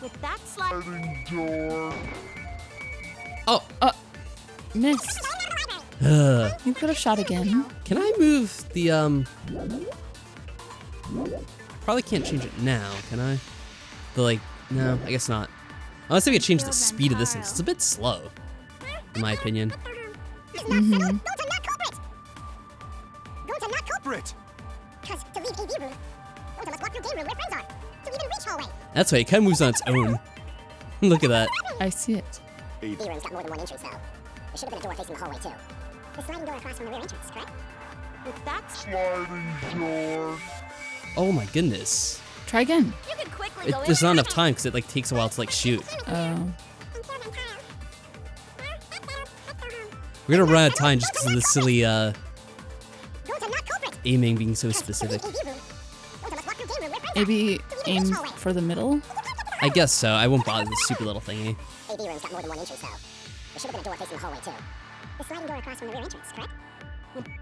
With that sliding door. Oh, Missed. ugh. You could have shot again. Can I move the Probably can't change it now, can I? The like, no, I guess not. Unless I could change the speed of this thing. It's a bit slow, in my opinion. Is not settled. Gonta not culprit. Gonta not culprit. Culprit. Because to leave AV room, Gonta must walk through game room where friends are. To even reach hallway. That's right, it kind of moves on its own. Look at that. I see it. AV room's got more than one entrance, though. There should have been a door facing the hallway, too. The sliding door across from the rear entrance, correct? with that Sliding door. Oh my goodness. Try again. you can quickly go in. There's not enough time because it like takes a while to like shoot. Oh. We're gonna run out of time just because of the silly aiming being so specific. Maybe aim for the middle? I guess so. I won't bother this stupid little thingy. AV room's got more than one entrance, though. There should have been a door facing the hallway, too. The sliding door across from the rear entrance, correct?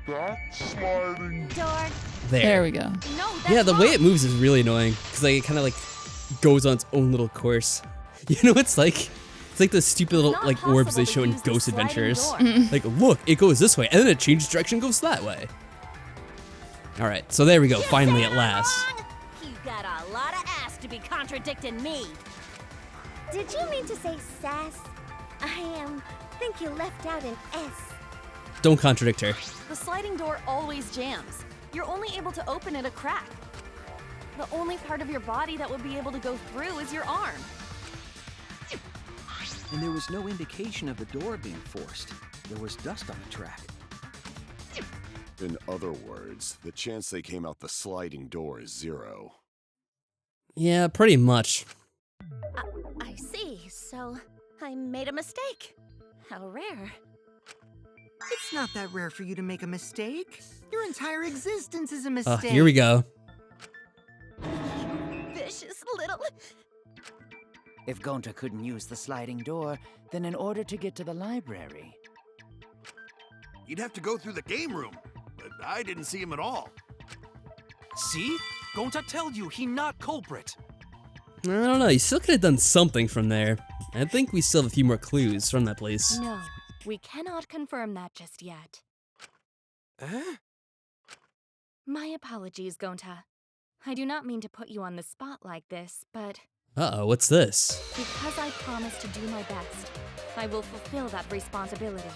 That sliding door. There we go. No, Yeah, the way it moves is really annoying because like, it kind of like goes on its own little course. You know, it's like the stupid little like orbs they show in Ghost Adventures. Like, look, it goes this way, and then it changes direction, goes that way. All right, so there we go. Finally, at last. You got a lot of ass to be contradicting me. Did you mean to say sass? I think you left out an S. Don't contradict her. The sliding door always jams. You're only able to open it a crack. The only part of your body that would be able to go through is your arm. And there was no indication of the door being forced. There was dust on the track. In other words, the chance they came out the sliding door is 0. Yeah, pretty much. I see. So I made a mistake. How rare. It's not that rare for you to make a mistake. Your entire existence is a mistake. Here we go. Vicious little... If Gonta couldn't use the sliding door, then in order to get to the library... You'd have to go through the game room, but I didn't see him at all. See? Gonta tell you he not culprit. I don't know, you still could have done something from there. I think we still have a few more clues from that place. No, we cannot confirm that just yet. My apologies, Gonta. I do not mean to put you on the spot like this, but... Uh-oh, what's this? Because I promised to do my best, I will fulfill that responsibility.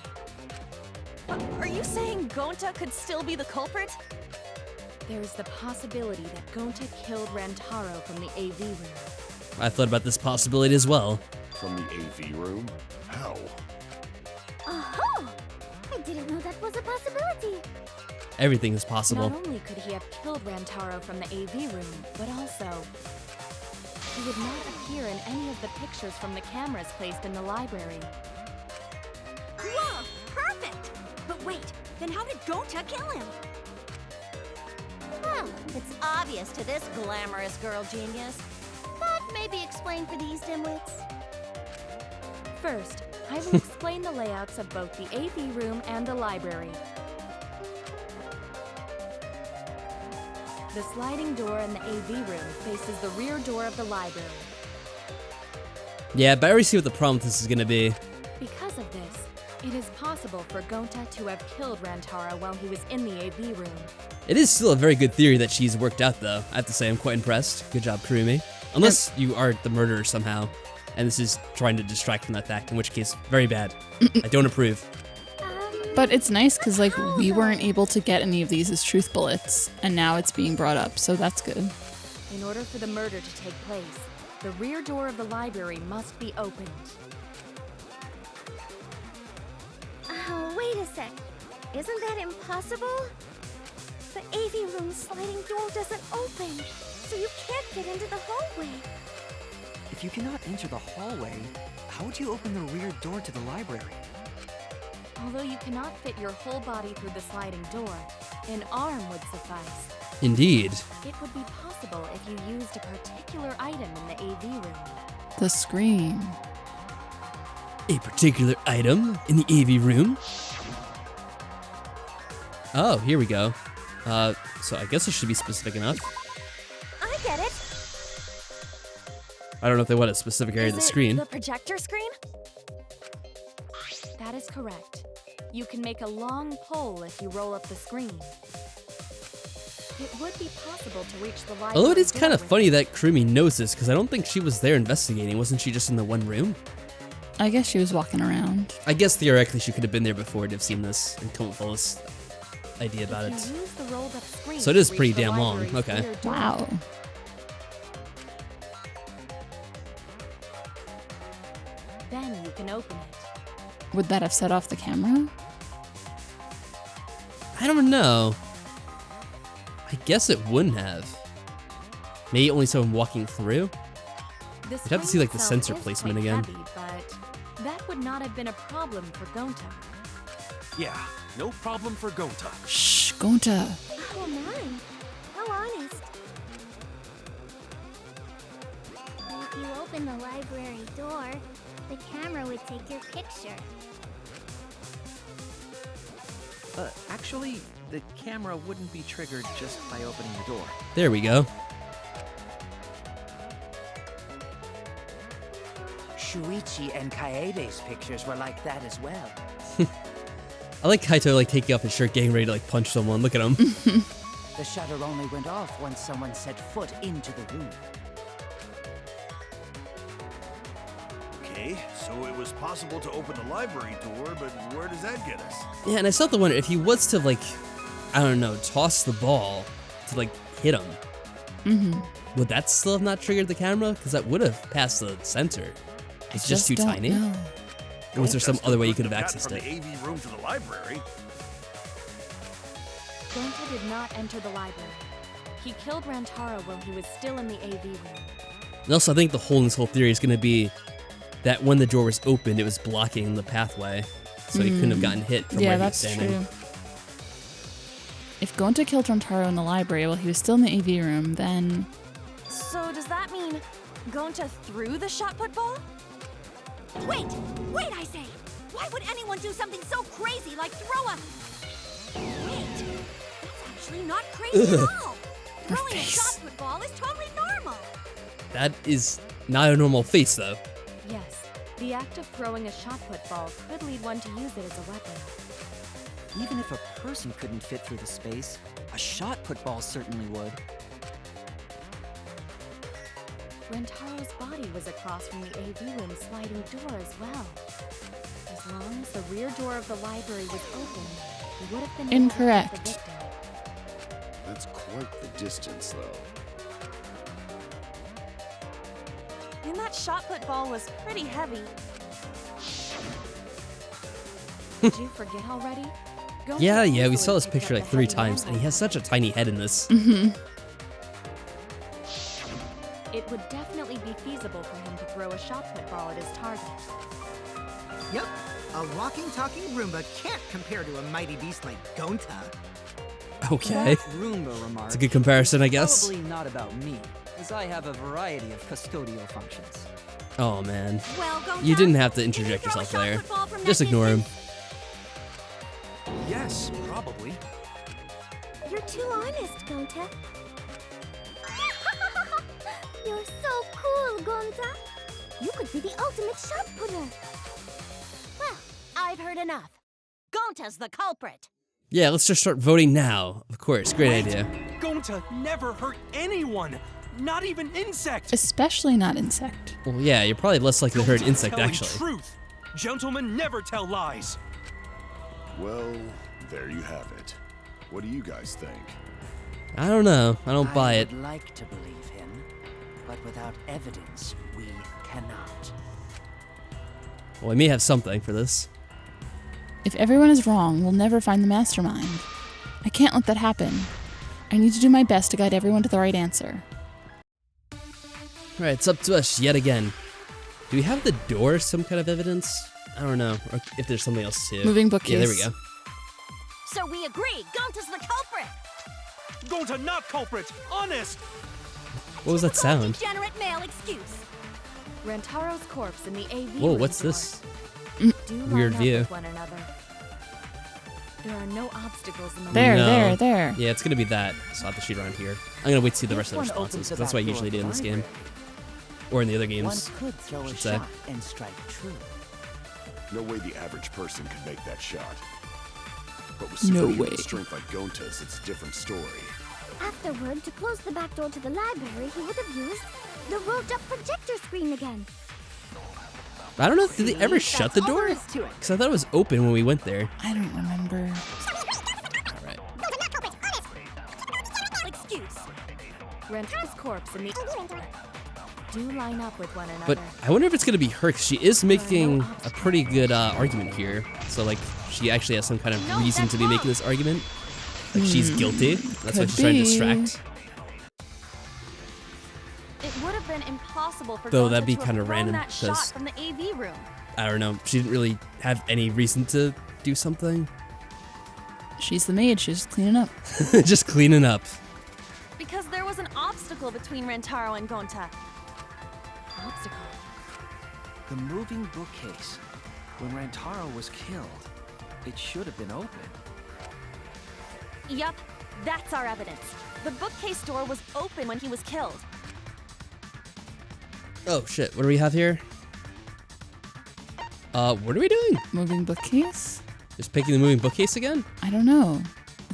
Are you saying Gonta could still be the culprit? There is the possibility that Gonta killed Rantaro from the AV room. I thought about this possibility as well. From the AV room? How? Oh, I didn't know that was a possibility. Everything is possible. Not only could he have killed Rantaro from the AV room, but also... he would not appear in any of the pictures from the cameras placed in the library. Whoa, perfect! But wait, then how did Gonta kill him? Well, it's obvious to this glamorous girl genius. But maybe explain for these dimwits. First, I will explain the layouts of both the AV room and the library. The sliding door in the AV room faces the rear door of the library. Yeah, but I already see what the problem with this is going to be. Because of this, it is possible for Gonta to have killed Rantaro while he was in the AV room. It is still a very good theory that she's worked out, though. I have to say, I'm quite impressed. Good job, Kurumi. Unless you are the murderer somehow, and this is trying to distract from that fact, in which case, very bad. I don't approve. But it's nice because, like, we weren't able to get any of these as truth bullets, and now it's being brought up, so that's good. In order for the murder to take place, the rear door of the library must be opened. Oh, wait a sec. Isn't that impossible? The AV room's sliding door doesn't open, so you can't get into the hallway. If you cannot enter the hallway, how would you open the rear door to the library? Although you cannot fit your whole body through the sliding door, an arm would suffice. Indeed. It would be possible if you used a particular item in the AV room. The screen. A particular item in the AV room? Oh, here we go. So I guess it should be specific enough. I get it. I don't know if they want a specific area of the screen. The projector screen? That is correct. You can make a long pole if you roll up the screen. It would be possible to reach the library. Although it is kind of funny that Kurumi knows this, because I don't think she was there investigating. Wasn't she just in the one room? I guess she was walking around. I guess theoretically she could have been there before to have seen this and come up with all this idea about it. So it is pretty damn long. Okay. Wow. Then you can open it. Would that have set off the camera? I don't know. I guess it wouldn't have. Maybe only someone walking through? You'd have to see like the sensor placement again. Heavy, but that would not have been a problem for Gonta. Yeah, no problem for Gonta. Shh, Gonta. Oh my, how honest. If you open the library door, the camera would take your picture. Actually, the camera wouldn't be triggered just by opening the door. There we go. Shuichi and Kaede's pictures were like that as well. I like Kaito like taking off his shirt, getting ready to like punch someone. Look at him. The shutter only went off once someone set foot into the room. Okay, so it was possible to open the library door, but where does that get us? Yeah, and I still have to wonder if he was to like, I don't know, toss the ball to like hit him. Would that still have not triggered the camera? Because that would have passed the center. It's just too tiny. Know. Or was there some other way you could have Got accessed from it? the AV room to the library. Gonta did not enter the library. He killed Rantaro while he was still in the AV room. And also, I think the hole in this whole theory is going to be that when the door was opened, it was blocking the pathway, so he couldn't have gotten hit from where he was standing. Yeah, that's true. If Gonta killed Rantaro in the library while he was still in the AV room, then... So does that mean Gonta threw the shot put ball? Wait, I say! Why would anyone do something so crazy like throw a... Wait, that's actually not crazy at all! Throwing a shot put ball is totally normal! That is not a normal face, though. Yes, the act of throwing a shot put ball could lead one to use it as a weapon. Even if a person couldn't fit through the space, a shot put ball certainly would. Rantaro's body was across from the AV room sliding door as well. As long as the rear door of the library was open, he would have been able to hit the victim. That's quite the distance, though. And that shot put ball was pretty heavy. Did you forget already? Yeah, we saw this picture like 3 times, and he has such a tiny head in this. It would definitely be feasible for him to throw a shot put ball at his target. Yep, a walking, talking Roomba can't compare to a mighty beast like Gonta. Okay. That Roomba remark It's a good comparison, I guess. Probably not about me, as I have a variety of custodial functions. Oh, man. Well, Gonta, You didn't have to interject yourself there. Just ignore him. Yes, probably. You're too honest, Gonta. You're so cool, Gonta. You could be the ultimate shot putter. Well, I've heard enough. Gonta's the culprit. Yeah, let's just start voting now. Of course, great idea. Gonta never hurt anyone, not even insect. Especially not insect. Well, yeah, you're probably less likely to hurt an insect, Telling actually. Truth. Gentlemen never tell lies. Well, there you have it. What do you guys think? I don't know. I don't buy I it. would like to believe him, but without evidence, we cannot. Well, I may have something for this. If everyone is wrong, we'll never find the mastermind. I can't let that happen. I need to do my best to guide everyone to the right answer. Alright, it's up to us yet again. Do we have the door some kind of evidence? I don't know. Or if there's something else too. Moving bookcase. Yeah, there we go. So we agree, Gonta's the culprit. Gonta not culprit, honest. What was that sound? Degenerate male excuse. Rantaro's corpse in the AV Whoa, room what's door. this? Do Weird line up view. with one another. There are no obstacles in the There, No. there. Yeah, it's gonna be that. So I'll have to shoot around here. I'm gonna wait to see the rest of the If one responses, opens the 'cause that's what I back door usually of do the in this game. library, Or in the other One games. could throw a should say. shot and strike true. No way the average person could make that shot. But with No superhuman way. strength like Gonta's, it's a different story. Afterward, to close the back door to the library, he would have used the rolled-up projector screen again. I don't know, did they ever shut the door? Because I thought it was open when we went there. I don't remember. Alright. Excuse. Rantaro's corpse in the do line up with one another. But I wonder if it's gonna be her, 'cause she is making a pretty good argument here. So like, she actually has some kind of reason to be making this argument. Like she's guilty. That's why Could she's trying to be. distract. It would have been impossible for Though Gonta that'd be to have kinda thrown random, that shot 'cause- from the AV room. I don't know. She didn't really have any reason to do something? She's the maid. She's just cleaning up. Just cleaning up. Because there was an obstacle between Rantaro and Gonta. Obstacle? The moving bookcase. When Rantaro was killed, it should have been open. Yup, that's our evidence. The bookcase door was open when he was killed. Oh shit, what do we have here? What are we doing? Moving bookcase? Just picking the moving bookcase again? I don't know.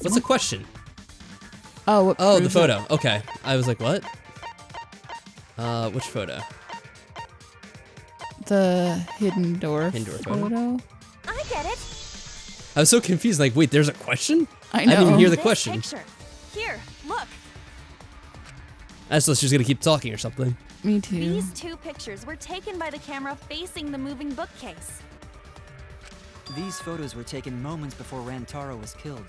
What's the question? Oh, what oh, the proves photo. it? Okay. I was like, what? Which photo? The hidden door photo? I get it. I was so confused, like, wait, there's a question? I know. didn't even hear the This question. picture. Here, look. I thought she was gonna keep talking or something. Me too. These two pictures were taken by the camera facing the moving bookcase. These photos were taken moments before Rantaro was killed.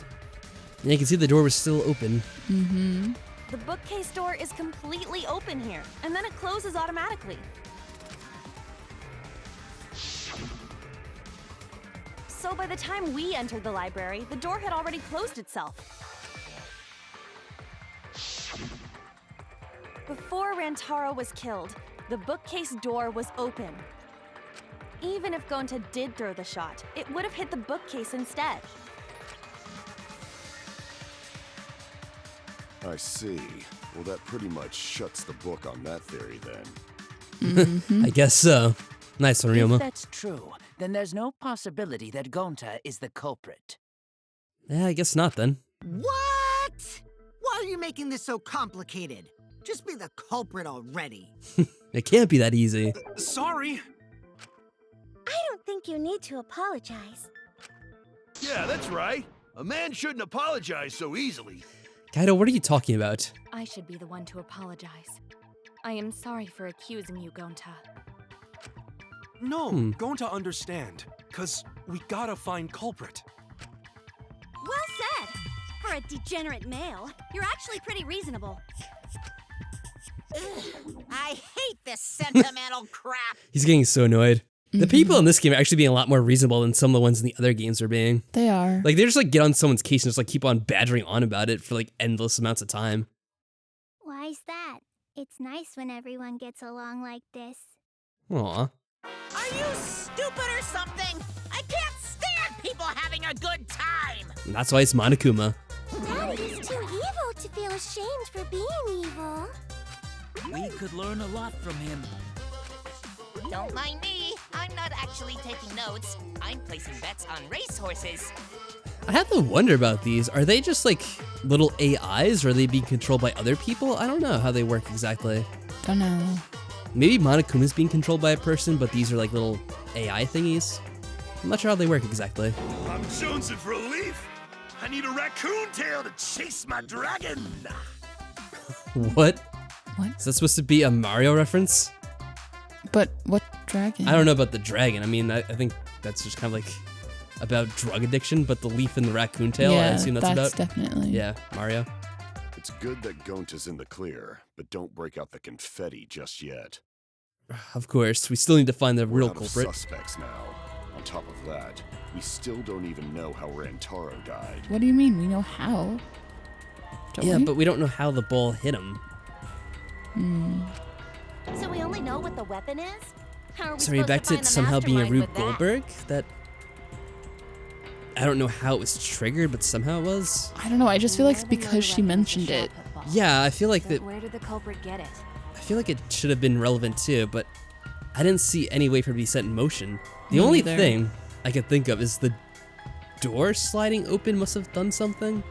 Yeah, you can see the door was still open. Mm-hmm. The bookcase door is completely open here, and then it closes automatically. So by the time we entered the library, the door had already closed itself. Before Rantaro was killed, the bookcase door was open. Even if Gonta did throw the shot, it would have hit the bookcase instead. I see. Well, that pretty much shuts the book on that theory then. Mm-hmm. I guess so. Nice one, If Ryoma. that's true, then there's no possibility that Gonta is the culprit. Yeah, I guess not then. What? Why are you making this so complicated? Just be the culprit already. It can't be that easy. Sorry. I don't think you need to apologize. Yeah, that's right. A man shouldn't apologize so easily. Kaido, what are you talking about? I should be the one to apologize. I am sorry for accusing you, Gonta. No, Gonta understand. Cause we gotta find culprit. Well said. For a degenerate male, you're actually pretty reasonable. Ugh, I hate this sentimental crap. He's getting so annoyed. The people in this game are actually being a lot more reasonable than some of the ones in the other games are being. They are. Like, they just like get on someone's case and just like keep on badgering on about it for like endless amounts of time. Why's that? It's nice when everyone gets along like this. Aw. Are you stupid or something? I can't stand people having a good time. And that's why it's Monokuma. Daddy's too evil to feel ashamed for being evil. We could learn a lot from him. Don't mind me. I'm not actually taking notes. I'm placing bets on racehorses. I have to wonder about these. Are they just like little AIs or are they being controlled by other people? I don't know how they work exactly. Don't know. Maybe Monokuma's being controlled by a person, but these are like little AI thingies. I'm not sure how they work exactly. I'm jonesing for a leaf. I need a raccoon tail to chase my dragon. What? What? Is that supposed to be a Mario reference? But what dragon? I don't know about the dragon. I mean, I think that's just kind of like about drug addiction, but the leaf and the raccoon tail, I assume that's about. Definitely. Yeah, Mario. It's good that Gonta's in the clear, but don't break out the confetti just yet. Of course, we still need to find the We're real out of culprit. suspects now. On top of that, we still don't even know how Rantaro died. What do you mean? We know how. Don't Yeah, we? but we don't know how the ball hit him. So we only know what the weapon is? How are we So are you supposed back to to find it the somehow being a mastermind Rube with that? Goldberg? That I don't know how it was triggered, but somehow it was. I don't know. I just feel like because she mentioned it. Yeah, I feel like that. Where did the culprit get it? I feel like it should have been relevant too, but I didn't see any way for it to be set in motion. The Me only neither. thing I could think of is the door sliding open must have done something,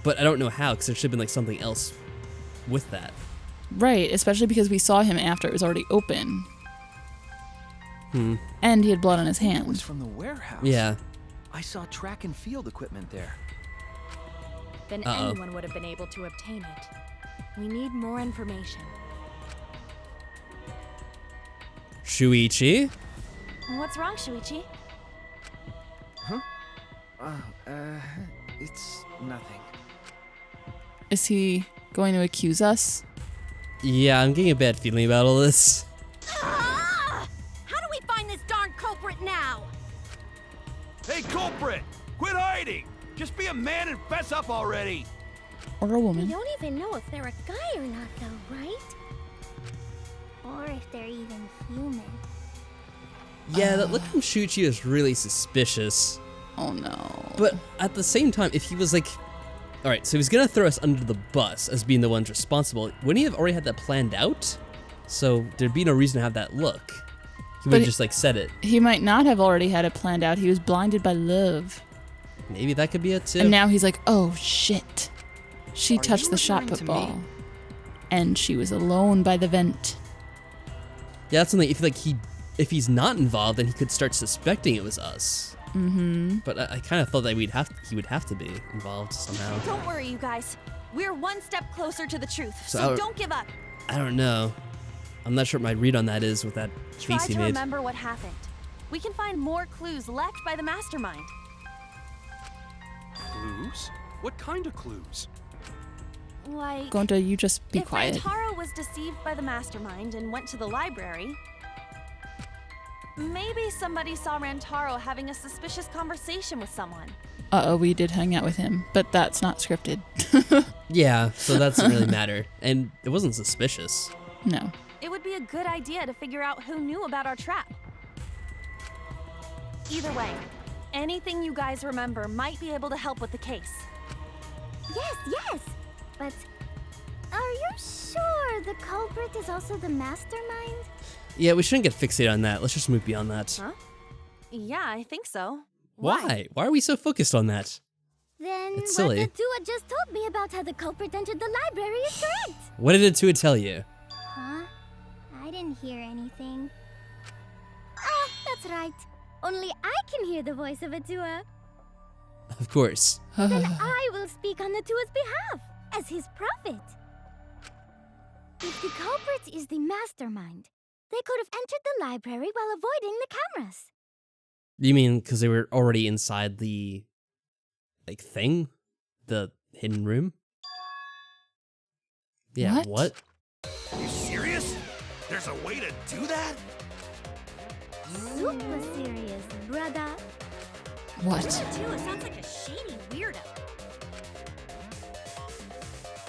but I don't know how because there should have been like something else with that. Right, especially because we saw him after it was already open. And he had blood on his It was hand. from the warehouse. Yeah. I saw track and field equipment there. Then Uh-oh. anyone would have been able to obtain it. We need more information. Shuichi? What's wrong, Shuichi? Huh? It's nothing. Is he going to accuse us? Yeah, I'm getting a bad feeling about all this. Ah! How do we find this darn culprit now? Hey, culprit! Quit hiding! Just be a man and fess up already! Or a We woman. don't even know if they're a guy or not, though, right? Or if they're even human. Yeah, that look from Shuichi is really suspicious. Oh no. But at the same time, if he was like, all right, so he's gonna throw us under the bus as being the ones responsible, wouldn't he have already had that planned out? So there'd be no reason to have that look. He would have just like said it. He might not have already had it planned out. He was blinded by love. Maybe that could be it too. And now he's like, oh shit. She Are touched you the shot referring put to ball. me? And she was alone by the vent. Yeah, that's something. If he's not involved, then he could start suspecting it was us. Mm-hmm. But I kind of thought that he would have to be involved somehow. Don't worry, you guys. We're one step closer to the truth, So so don't give up. I don't know. I'm not sure what my read on that is with that Try face he to made. remember what happened. We can find more clues left by the mastermind. Clues? What kind of clues? Like, Gonta, you just be if quiet. Rantaro was deceived by the mastermind and went to the library, maybe somebody saw Rantaro having a suspicious conversation with someone. Uh-oh, we did hang out with him, but that's not scripted. Yeah, so that doesn't really matter. And it wasn't suspicious. No. It would be a good idea to figure out who knew about our trap. Either way, anything you guys remember might be able to help with the case. Yes. But are you sure the culprit is also the mastermind? Yeah, we shouldn't get fixated on that. Let's just move beyond that. Huh? Yeah, I think so. Why? Why are we so focused on that? Then It's what silly. the Tua just told me about how the culprit entered the library is correct. What did it Tua tell you? Huh? I didn't hear anything. Oh, that's right. Only I can hear the voice of a Tua. Of course. Then I will speak on the Tua's behalf, as his prophet. If the culprit is the mastermind, they could have entered the library while avoiding the cameras. You mean because they were already inside the, like, thing? The hidden room? Yeah, what? You serious? There's a way to do that? Super serious, brother. What? Tua sounds like a shady weirdo.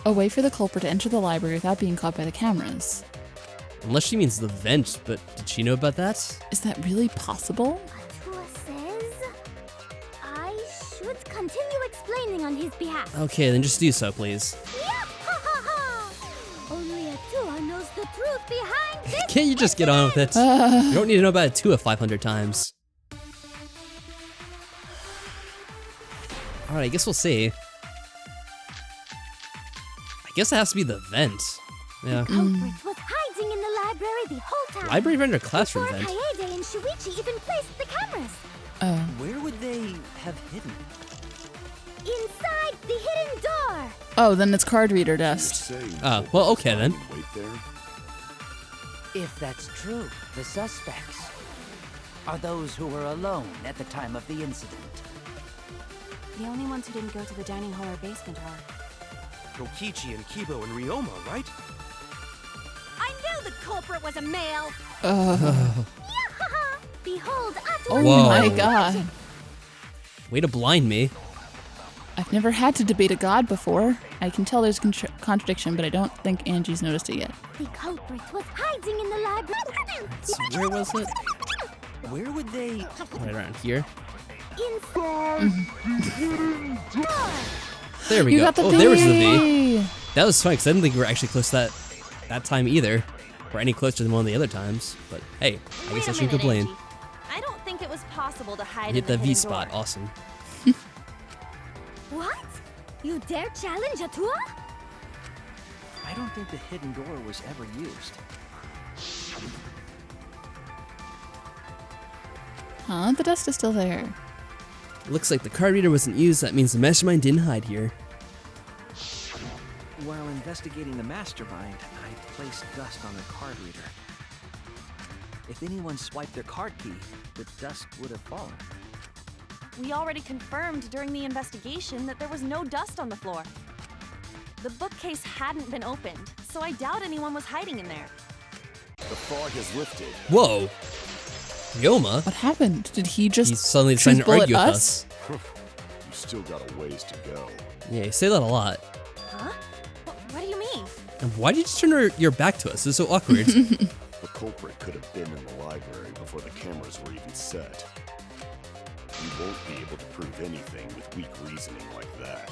A way for the culprit to enter the library without being caught by the cameras. Unless she means the vent, but did she know about that? Is that really possible? Tua says I should continue explaining on his behalf. Okay, then just do so, please. Only a Tua knows the truth behind this. Can't you just get on with it? You don't need to know about it Tua 500 times. Alright, I guess we'll see. I guess it has to be the vent. Yeah. Culprit was hiding in the library the whole time. Library vent or classroom Before vent? Kaede and Shuichi even placed the cameras. Oh. Where would they have hidden? Inside the hidden door. Oh, then it's card reader dust. Oh, well, okay then. Wait there. If that's true, the suspects are those who were alone at the time of the incident. The only ones who didn't go to the dining hall or basement are Kokichi and Kibo and Ryoma, right? I knew the culprit was a male. Behold, Oh Whoa. my god. Way to blind me. I've never had to debate a god before. I can tell there's contradiction, but I don't think Angie's noticed it yet. The culprit was hiding in the library. So where was it? Where would they... Right around here. Inside the hidden door. There we You go. got the Oh, V! there was the V. That was fun because I didn't think we were actually close to that time either. Or any closer than one of the other times. But hey, I guess I shouldn't complain. Angie. I don't think it was possible to hide Hit in the that V hidden spot. door. Awesome. What? You dare challenge a Tua? I don't think the hidden door was ever used. Huh? The dust is still there. Looks like the card reader wasn't used. That means the mastermind didn't hide here. While investigating the mastermind, I placed dust on the card reader. If anyone swiped their card key, the dust would have fallen. We already confirmed during the investigation that there was no dust on the floor. The bookcase hadn't been opened, so I doubt anyone was hiding in there. The fog has lifted. Whoa. Ryoma? What happened? Did he just suddenly decided to argue with us? You still got a ways to go. Yeah, you say that a lot. Huh? What do you mean? And why did you just turn your back to us? This is so awkward. The culprit could have been in the library before the cameras were even set. You won't be able to prove anything with weak reasoning like that.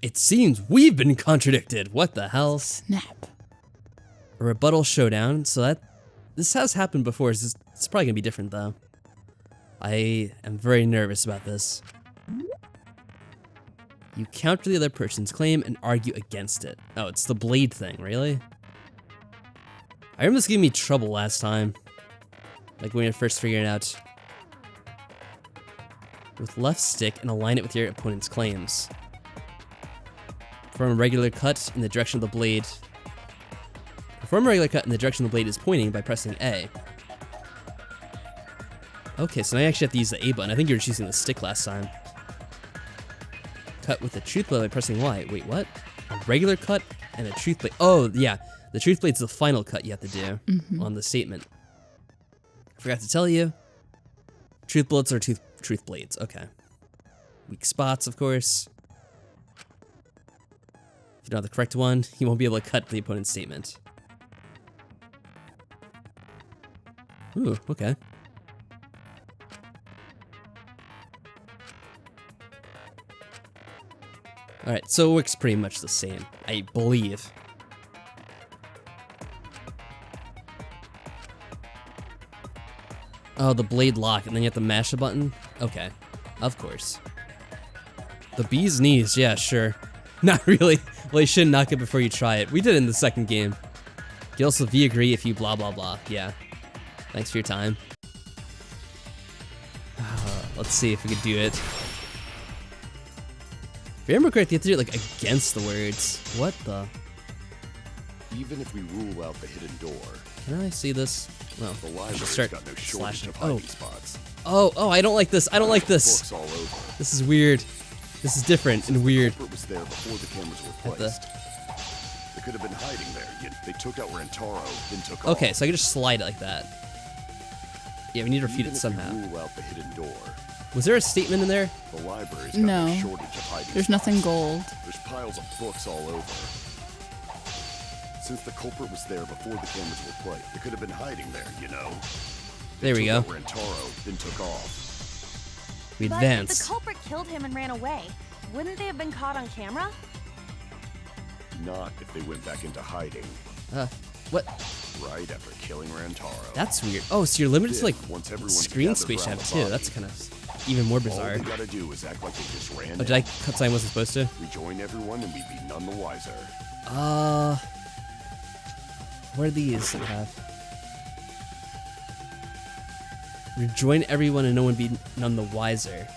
It seems we've been contradicted. What the hell? Snap. A rebuttal showdown. So this has happened before. It's probably gonna be different though. I am very nervous about this. You counter the other person's claim and argue against it. Oh, it's the blade thing, really? I remember this gave me trouble last time. Like when we were first figuring it out. With left stick and align it with your opponent's claims. Perform a regular cut in the direction of the blade. Perform a regular cut in the direction the blade is pointing by pressing A. Okay, so now I actually have to use the A button. I think you were just using the stick last time. Cut with the truth blade by pressing Y. Wait, what? A regular cut and a truth blade. Oh, yeah. The truth blade's the final cut you have to do on the statement. Forgot to tell you. Truth bullets are truth blades. Okay. Weak spots, of course. If you don't have the correct one, you won't be able to cut the opponent's statement. Ooh, okay. Alright, so it works pretty much the same, I believe. Oh, the blade lock, and then you have to mash a button? Okay, of course. The bee's knees, yeah, sure. Not really. Well, you shouldn't knock it before you try it. We did it in the second game. You also V agree if you blah blah blah. Yeah. Thanks for your time. Let's see if we can do it. If I remember correctly, you have to do it like against the words. What the? Even if we rule out the hidden door. Can I see this? No. The library's start got no slashing. shortage of hiding spots. Oh, I don't like this. I don't like this. Books all over. This is weird. This is different and weird. The culprit was there before the cameras were placed. They could have been hiding there, yet they took out Rantaro, then took off. Okay, so I can just slide it like that. Yeah, we need to refute it somehow. Even if we rule out the hidden door. Was there a statement in there? The library's got no shortage of hiding There's spots. nothing gold. There's piles of books all over. Since the culprit was there before the cameras were played, they could have been hiding there, you know. There we go. Rantaro, then took off. We But advanced. if the culprit killed him and ran away, wouldn't they have been caught on camera? Not if they went back into hiding. What? Right after killing Rantaro. That's weird. Oh, so you're limited to like once everyone's screen gathered space you around have the too. body, That's kind of even more bizarre. All they gotta do is act like they just ran Oh, did I cut something I wasn't supposed to? Rejoin everyone and we'd be none the wiser. What are these that have? Rejoin everyone and no one be none the wiser.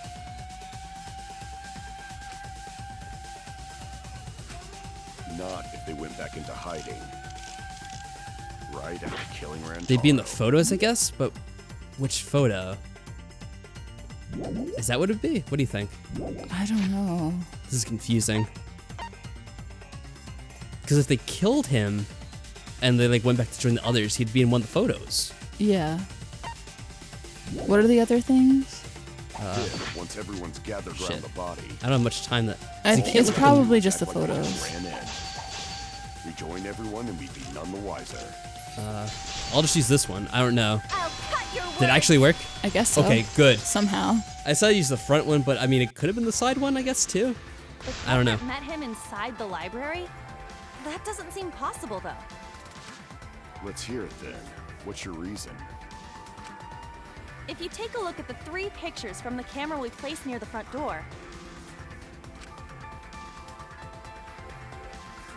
Not if they went back into hiding. Right after killing Rantaro. They'd be in the photos, I guess, but which photo? Is that what it'd be? What do you think? I don't know. This is confusing. Because if they killed him and they like went back to join the others, he'd be in one of the photos. Yeah. What are the other things? Once everyone's gathered around the body. I don't have much time that. It's probably just the photos. Rejoin everyone and we'd be none the wiser. I'll just use this one. I don't know. Did it actually work? I guess so. Okay, good. Somehow. I saw you use the front one, but I mean, it could have been the side one, I guess, too. I don't know. Met him inside the library? That doesn't seem possible, though. Let's hear it then. What's your reason? If you take a look at the 3 pictures from the camera we placed near the front door,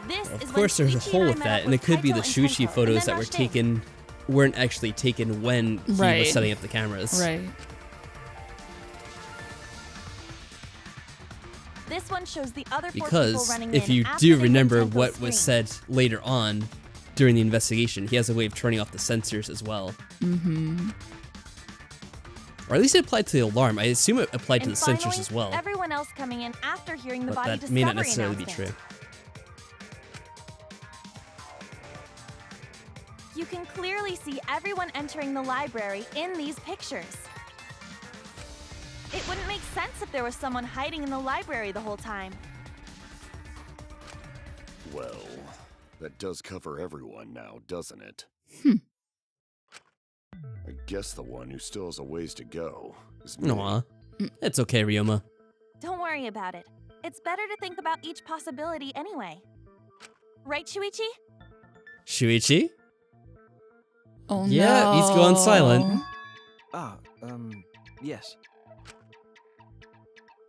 this is Of course, there's a hole with that, and it could be the Kaito and Shuichi Tenko, photos and then that were rushed in. taken, weren't actually taken when he was setting up the cameras. Right. This one shows the other 4 people Because running if in you after do they remember hit Tenko's what screen. was said later on during the investigation, he has a way of turning off the sensors as well. Mm-hmm. Or at least it applied to the alarm. I assume it applied to And the sensors finally, as well. everyone else coming in after hearing the But body that may not discovery necessarily be announcement. true. You can clearly see everyone entering the library in these pictures. It wouldn't make sense if there was someone hiding in the library the whole time. Well, that does cover everyone now, doesn't it? I guess the one who still has a ways to go is me. Aw. It's okay, Ryoma. Don't worry about it. It's better to think about each possibility anyway. Right, Shuichi? Shuichi? Oh yeah, no. he's going silent. Yes.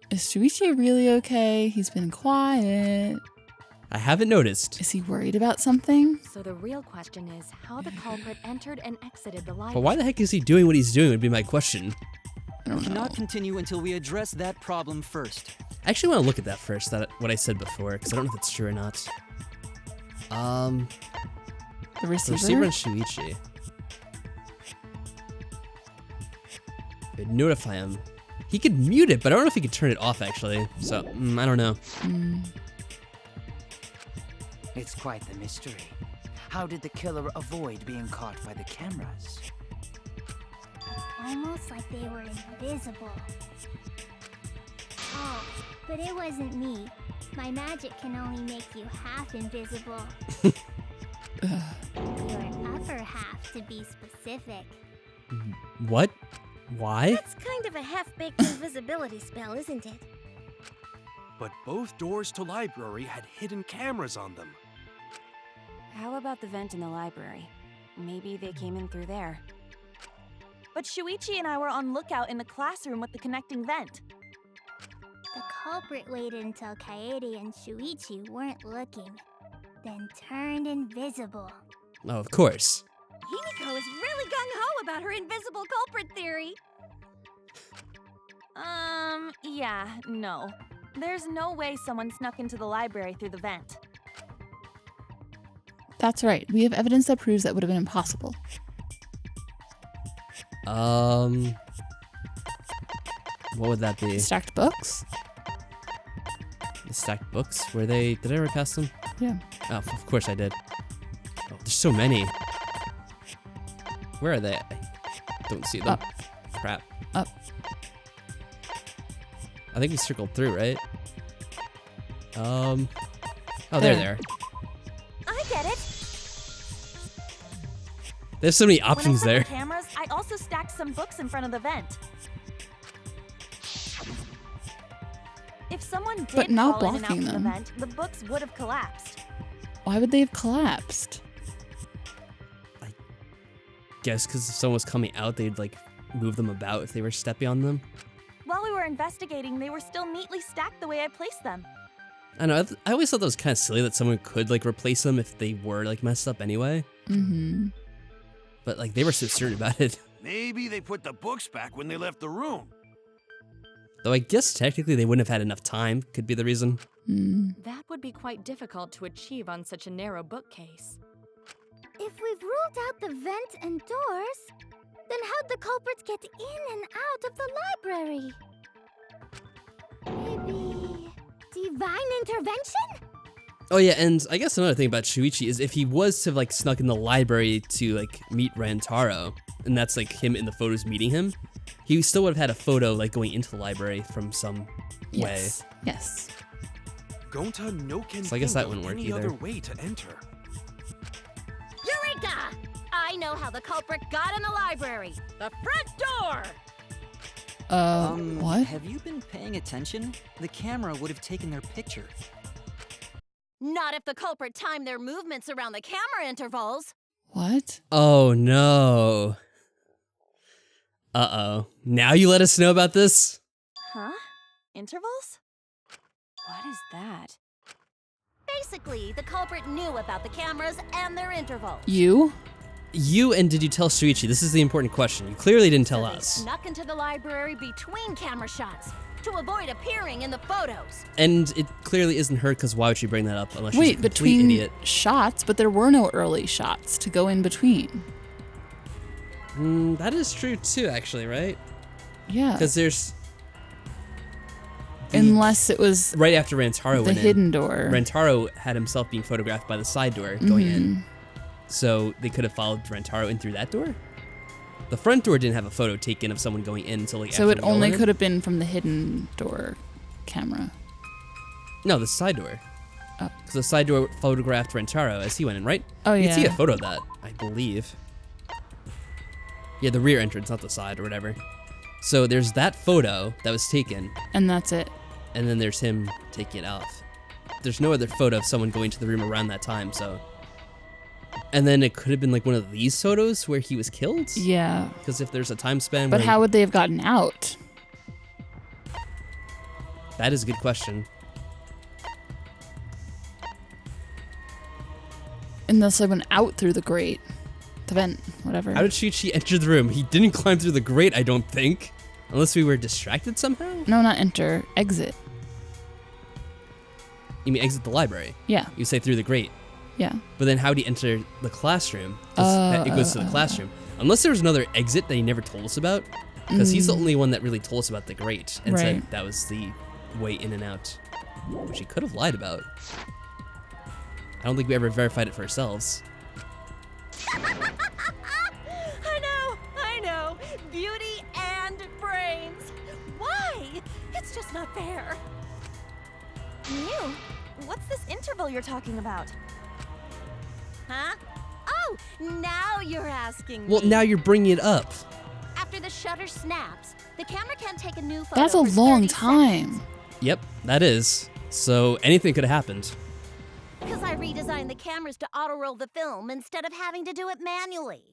Is Shuichi really okay? He's been quiet. I haven't noticed. Is he worried about something? So the real question is how the culprit entered and exited the library. But why the heck is he doing what he's doing would be my question. I don't know. Cannot continue until we address that problem first. I actually want to look at that first, what I said before, because I don't know if it's true or not. The receiver? The receiver and Shuichi. It'd notify him. He could mute it, but I don't know if he could turn it off, actually. So, I don't know. It's quite the mystery. How did the killer avoid being caught by the cameras? Almost like they were invisible. Oh, but it wasn't me. My magic can only make you half invisible. Your upper half, to be specific. What? Why? That's kind of a half-baked invisibility spell, isn't it? But both doors to library had hidden cameras on them. How about the vent in the library? Maybe they came in through there. But Shuichi and I were on lookout in the classroom with the connecting vent. The culprit waited until Kaede and Shuichi weren't looking, then turned invisible. Oh, of course. Himiko is really gung-ho about her invisible culprit theory. Yeah, no. There's no way someone snuck into the library through the vent. That's right. We have evidence that proves that would have been impossible. What would that be? Stacked books? The stacked books? Were they... Did I ever pass them? Yeah. Oh, of course I did. Oh, there's so many. Where are they? I don't see them. Up. Crap. Up. I think we circled through, right? Oh, they're there. I get it. There's so many options When I there. set the cameras, I also stacked some books in front of the vent. If someone did But not fall in and out blocking from them. the vent, the books would have collapsed. Why would they have collapsed? Guess because if someone was coming out, they'd like move them about if they were stepping on them. While we were investigating, they were still neatly stacked the way I placed them. I know. I always thought that was kind of silly that someone could like replace them if they were like messed up anyway. Mm-hmm. But like they were so certain about it. Maybe they put the books back when they left the room. Though I guess technically they wouldn't have had enough time. Could be the reason. That would be quite difficult to achieve on such a narrow bookcase. If we've ruled out the vent and doors, then how'd the culprits get in and out of the library? Maybe divine intervention? Oh yeah, and I guess another thing about Shuichi is if he was to have like snuck in the library to like meet Rantaro, and that's like him in the photos meeting him, he still would have had a photo like going into the library from some way. Yes. Gonta no can So I guess think that of wouldn't work any either. other way to enter. Eureka! I know how the culprit got in the library. The front door! What? Have you been paying attention? The camera would have taken their picture. Not if the culprit timed their movements around the camera intervals. What? Oh no. Uh-oh. Now you let us know about this? Huh? Intervals? What is that? Basically, the culprit knew about the cameras and their intervals. You? You, and did you tell Shuichi? This is the important question. You clearly didn't tell They us. snuck into the library between camera shots to avoid appearing in the photos. And it clearly isn't her, because why would she bring that up unless she's a Wait, complete between idiot? shots, but there were no early shots to go in between. That is true too, actually, right? Yeah. Because there's... Unless it was right after Rantaro the went in. hidden door. Rantaro had himself being photographed by the side door going in. So they could have followed Rantaro in through that door? The front door didn't have a photo taken of someone going in until like So after it only Nolan. could have been from the hidden door camera. No, the side door. Oh. Because the side door photographed Rantaro as he went in, right? Oh, You yeah. can see a photo of that, I believe. Yeah, the rear entrance, not the side or whatever. So there's that photo that was taken. And that's it. And then there's him taking it off. There's no other photo of someone going to the room around that time, so. And then it could have been like one of these photos where he was killed? Yeah. Because if there's a time span But where how would they have gotten out? That is a good question. Unless they went out through the grate. The vent, whatever. How did Shuichi enter the room? He didn't climb through the grate, I don't think. Unless we were distracted somehow? No, not enter. Exit. You mean exit the library? Yeah. You say through the grate. Yeah. But then how would he enter the classroom? 'Cause it goes to the classroom. Unless there was another exit that he never told us about. Because he's the only one that really told us about the grate. And said Right. that was the way in and out. Which he could have lied about. I don't think we ever verified it for ourselves. I know. Beauty and brains. Why? It's just not fair. Mew, what's this interval you're talking about? Huh? Oh, now you're asking Well, me. now you're bringing it up. After the shutter snaps, the camera can't take a new photo. That's a for long 30 time. seconds. Yep, that is. So anything could have happened. Because I redesigned the cameras to auto-roll the film instead of having to do it manually.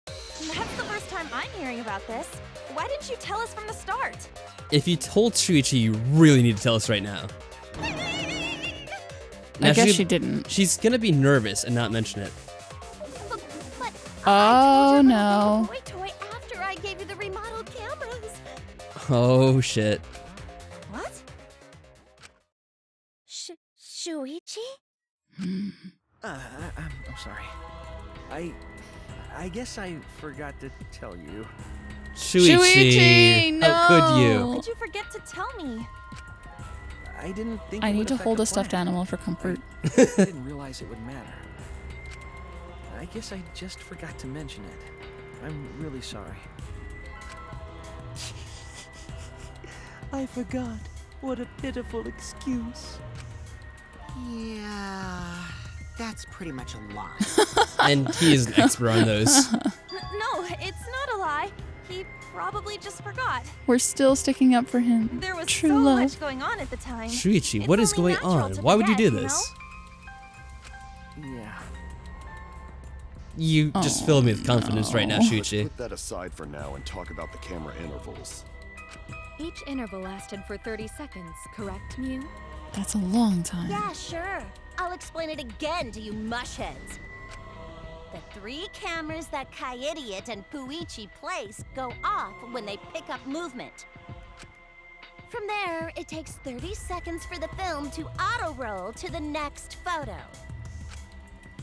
That's the first time I'm hearing about this. Why didn't you tell us from the start? If you told Shuichi, you really need to tell us right now. I guess she didn't. She's gonna be nervous and not mention it. Oh no. Toy toy after I gave you the remodeled cameras. Oh shit. What? Shuichi? I'm sorry. I guess I forgot to tell you. Shuichi, no. how could you? Why did you forget to tell me? I didn't think I it need would to affect hold the a stuffed plan. animal for comfort. I didn't realize it would matter. I guess I just forgot to mention it. I'm really sorry. I forgot. What a pitiful excuse. Yeah, that's pretty much a lie. And he is an expert on those. No, it's not a lie. He probably just forgot. We're still sticking up for him. There was True so love. much going on at the time. Shuichi, It's what is only going natural on? to Why would you do forget, this? Yeah. You just fill me with confidence right now, Let's Shuichi. put that aside for now and talk about the camera intervals. Each interval lasted for 30 seconds, correct, Mew? That's a long time. Yeah, sure. I'll explain it again to you mushheads. The 3 cameras that Kaiidiot and Puichi place go off when they pick up movement. From there, it takes 30 seconds for the film to auto-roll to the next photo.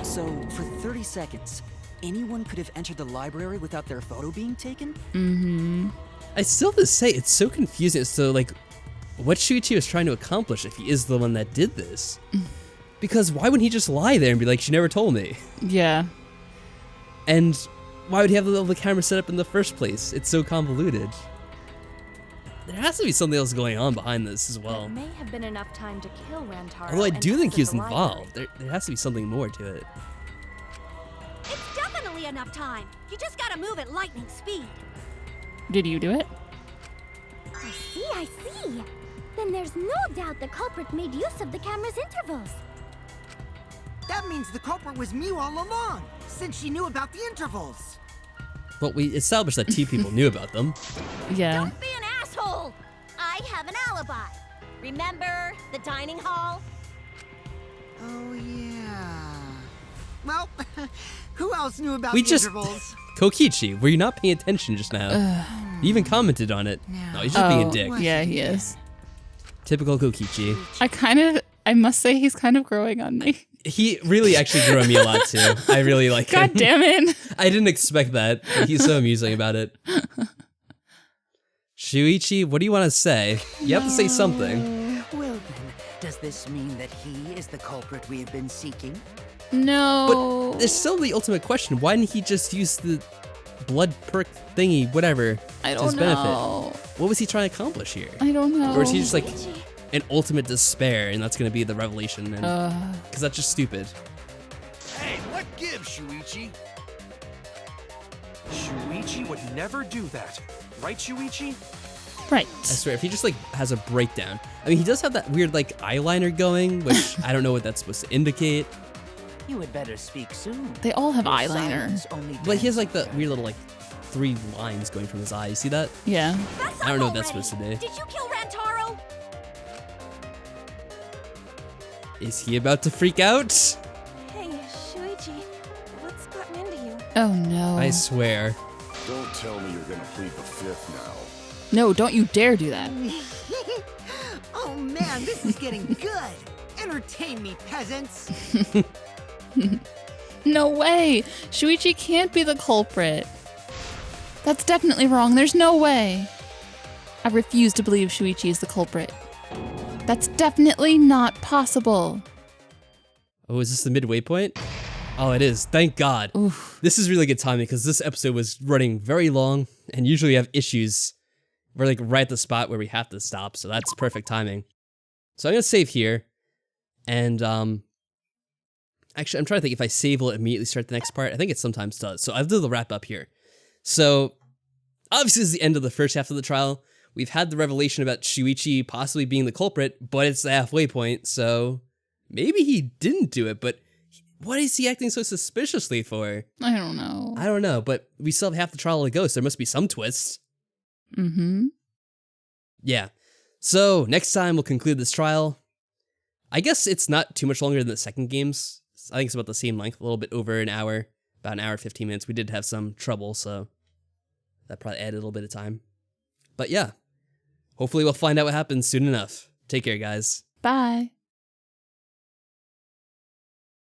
So, for 30 seconds, anyone could have entered the library without their photo being taken? Mm-hmm. I still have to say, it's so confusing as to, like, what Shuichi was trying to accomplish if he is the one that did this. Because why wouldn't he just lie there and be like, she never told me? Yeah. And why would he have the camera set up in the first place? It's so convoluted. There has to be something else going on behind this as well. There may have been enough time to kill Rantaro. Although I and do think he was exit the library. involved. There has to be something more to it. It's definitely enough time. You just gotta move at lightning speed. Did you do it? I see. Then there's no doubt the culprit made use of the camera's intervals. That means the culprit was Mew all along, since she knew about the intervals. But we established that 2 people knew about them. Yeah. Don't be an asshole. I have an alibi. Remember the dining hall? Oh, yeah. Well, who else knew about We the just... intervals? Kokichi, were you not paying attention just now? You even commented on it. No, he's just being a dick. Yeah, he is. Typical Kokichi. I must say he's kind of growing on me. He really actually grew on me a lot too. I really like him. God damn it. I didn't expect that. But he's so amusing about it. Shuichi, what do you want to say? You have to say something. Well then, does this mean that he is the culprit we have been seeking? No. But there's still the ultimate question. Why didn't he just use the blood perk thingy, whatever, I to don't his benefit? know. What was he trying to accomplish here? I don't know. Or is he just like an ultimate despair and that's going to be the revelation? Because that's just stupid. Hey, what gives, Shuichi? Shuichi would never do that. Right, Shuichi? Right. I swear, if he just like has a breakdown. I mean, he does have that weird like eyeliner going, which I don't know what that's supposed to indicate. You had better speak soon. They all have Your eyeliner. silence only But he has like the damns weird little like 3 lines going from his eye. You see that? Yeah. I don't know what that's supposed to be. Did you kill Rantaro? Is he about to freak out? Hey, Shuichi, what's gotten into you? Oh no. I swear. Don't tell me you're gonna plead the fifth now. No, don't you dare do that. Oh man, this is getting good. Entertain me, peasants. No way. Shuichi can't be the culprit. That's definitely wrong. There's no way. I refuse to believe Shuichi is the culprit. That's definitely not possible. Oh, is this the midway point? Oh, it is. Thank God. Oof. This is really good timing because this episode was running very long and usually we have issues. We're like right at the spot where we have to stop, so that's perfect timing. So I'm going to save here. And actually, I'm trying to think if I save, will it immediately start the next part? I think it sometimes does. So I'll do the wrap up here. So obviously this is the end of the first half of the trial. We've had the revelation about Shuichi possibly being the culprit, but it's the halfway point, so maybe he didn't do it, but what is he acting so suspiciously for? I don't know. I don't know, but we still have half the trial to go, so there must be some twist. Mm-hmm. Yeah. So next time we'll conclude this trial. I guess it's not too much longer than the second games. I think it's about the same length, a little bit over an hour, about an hour, 15 minutes. We did have some trouble, so that probably added a little bit of time. But yeah, hopefully we'll find out what happens soon enough. Take care, guys. Bye.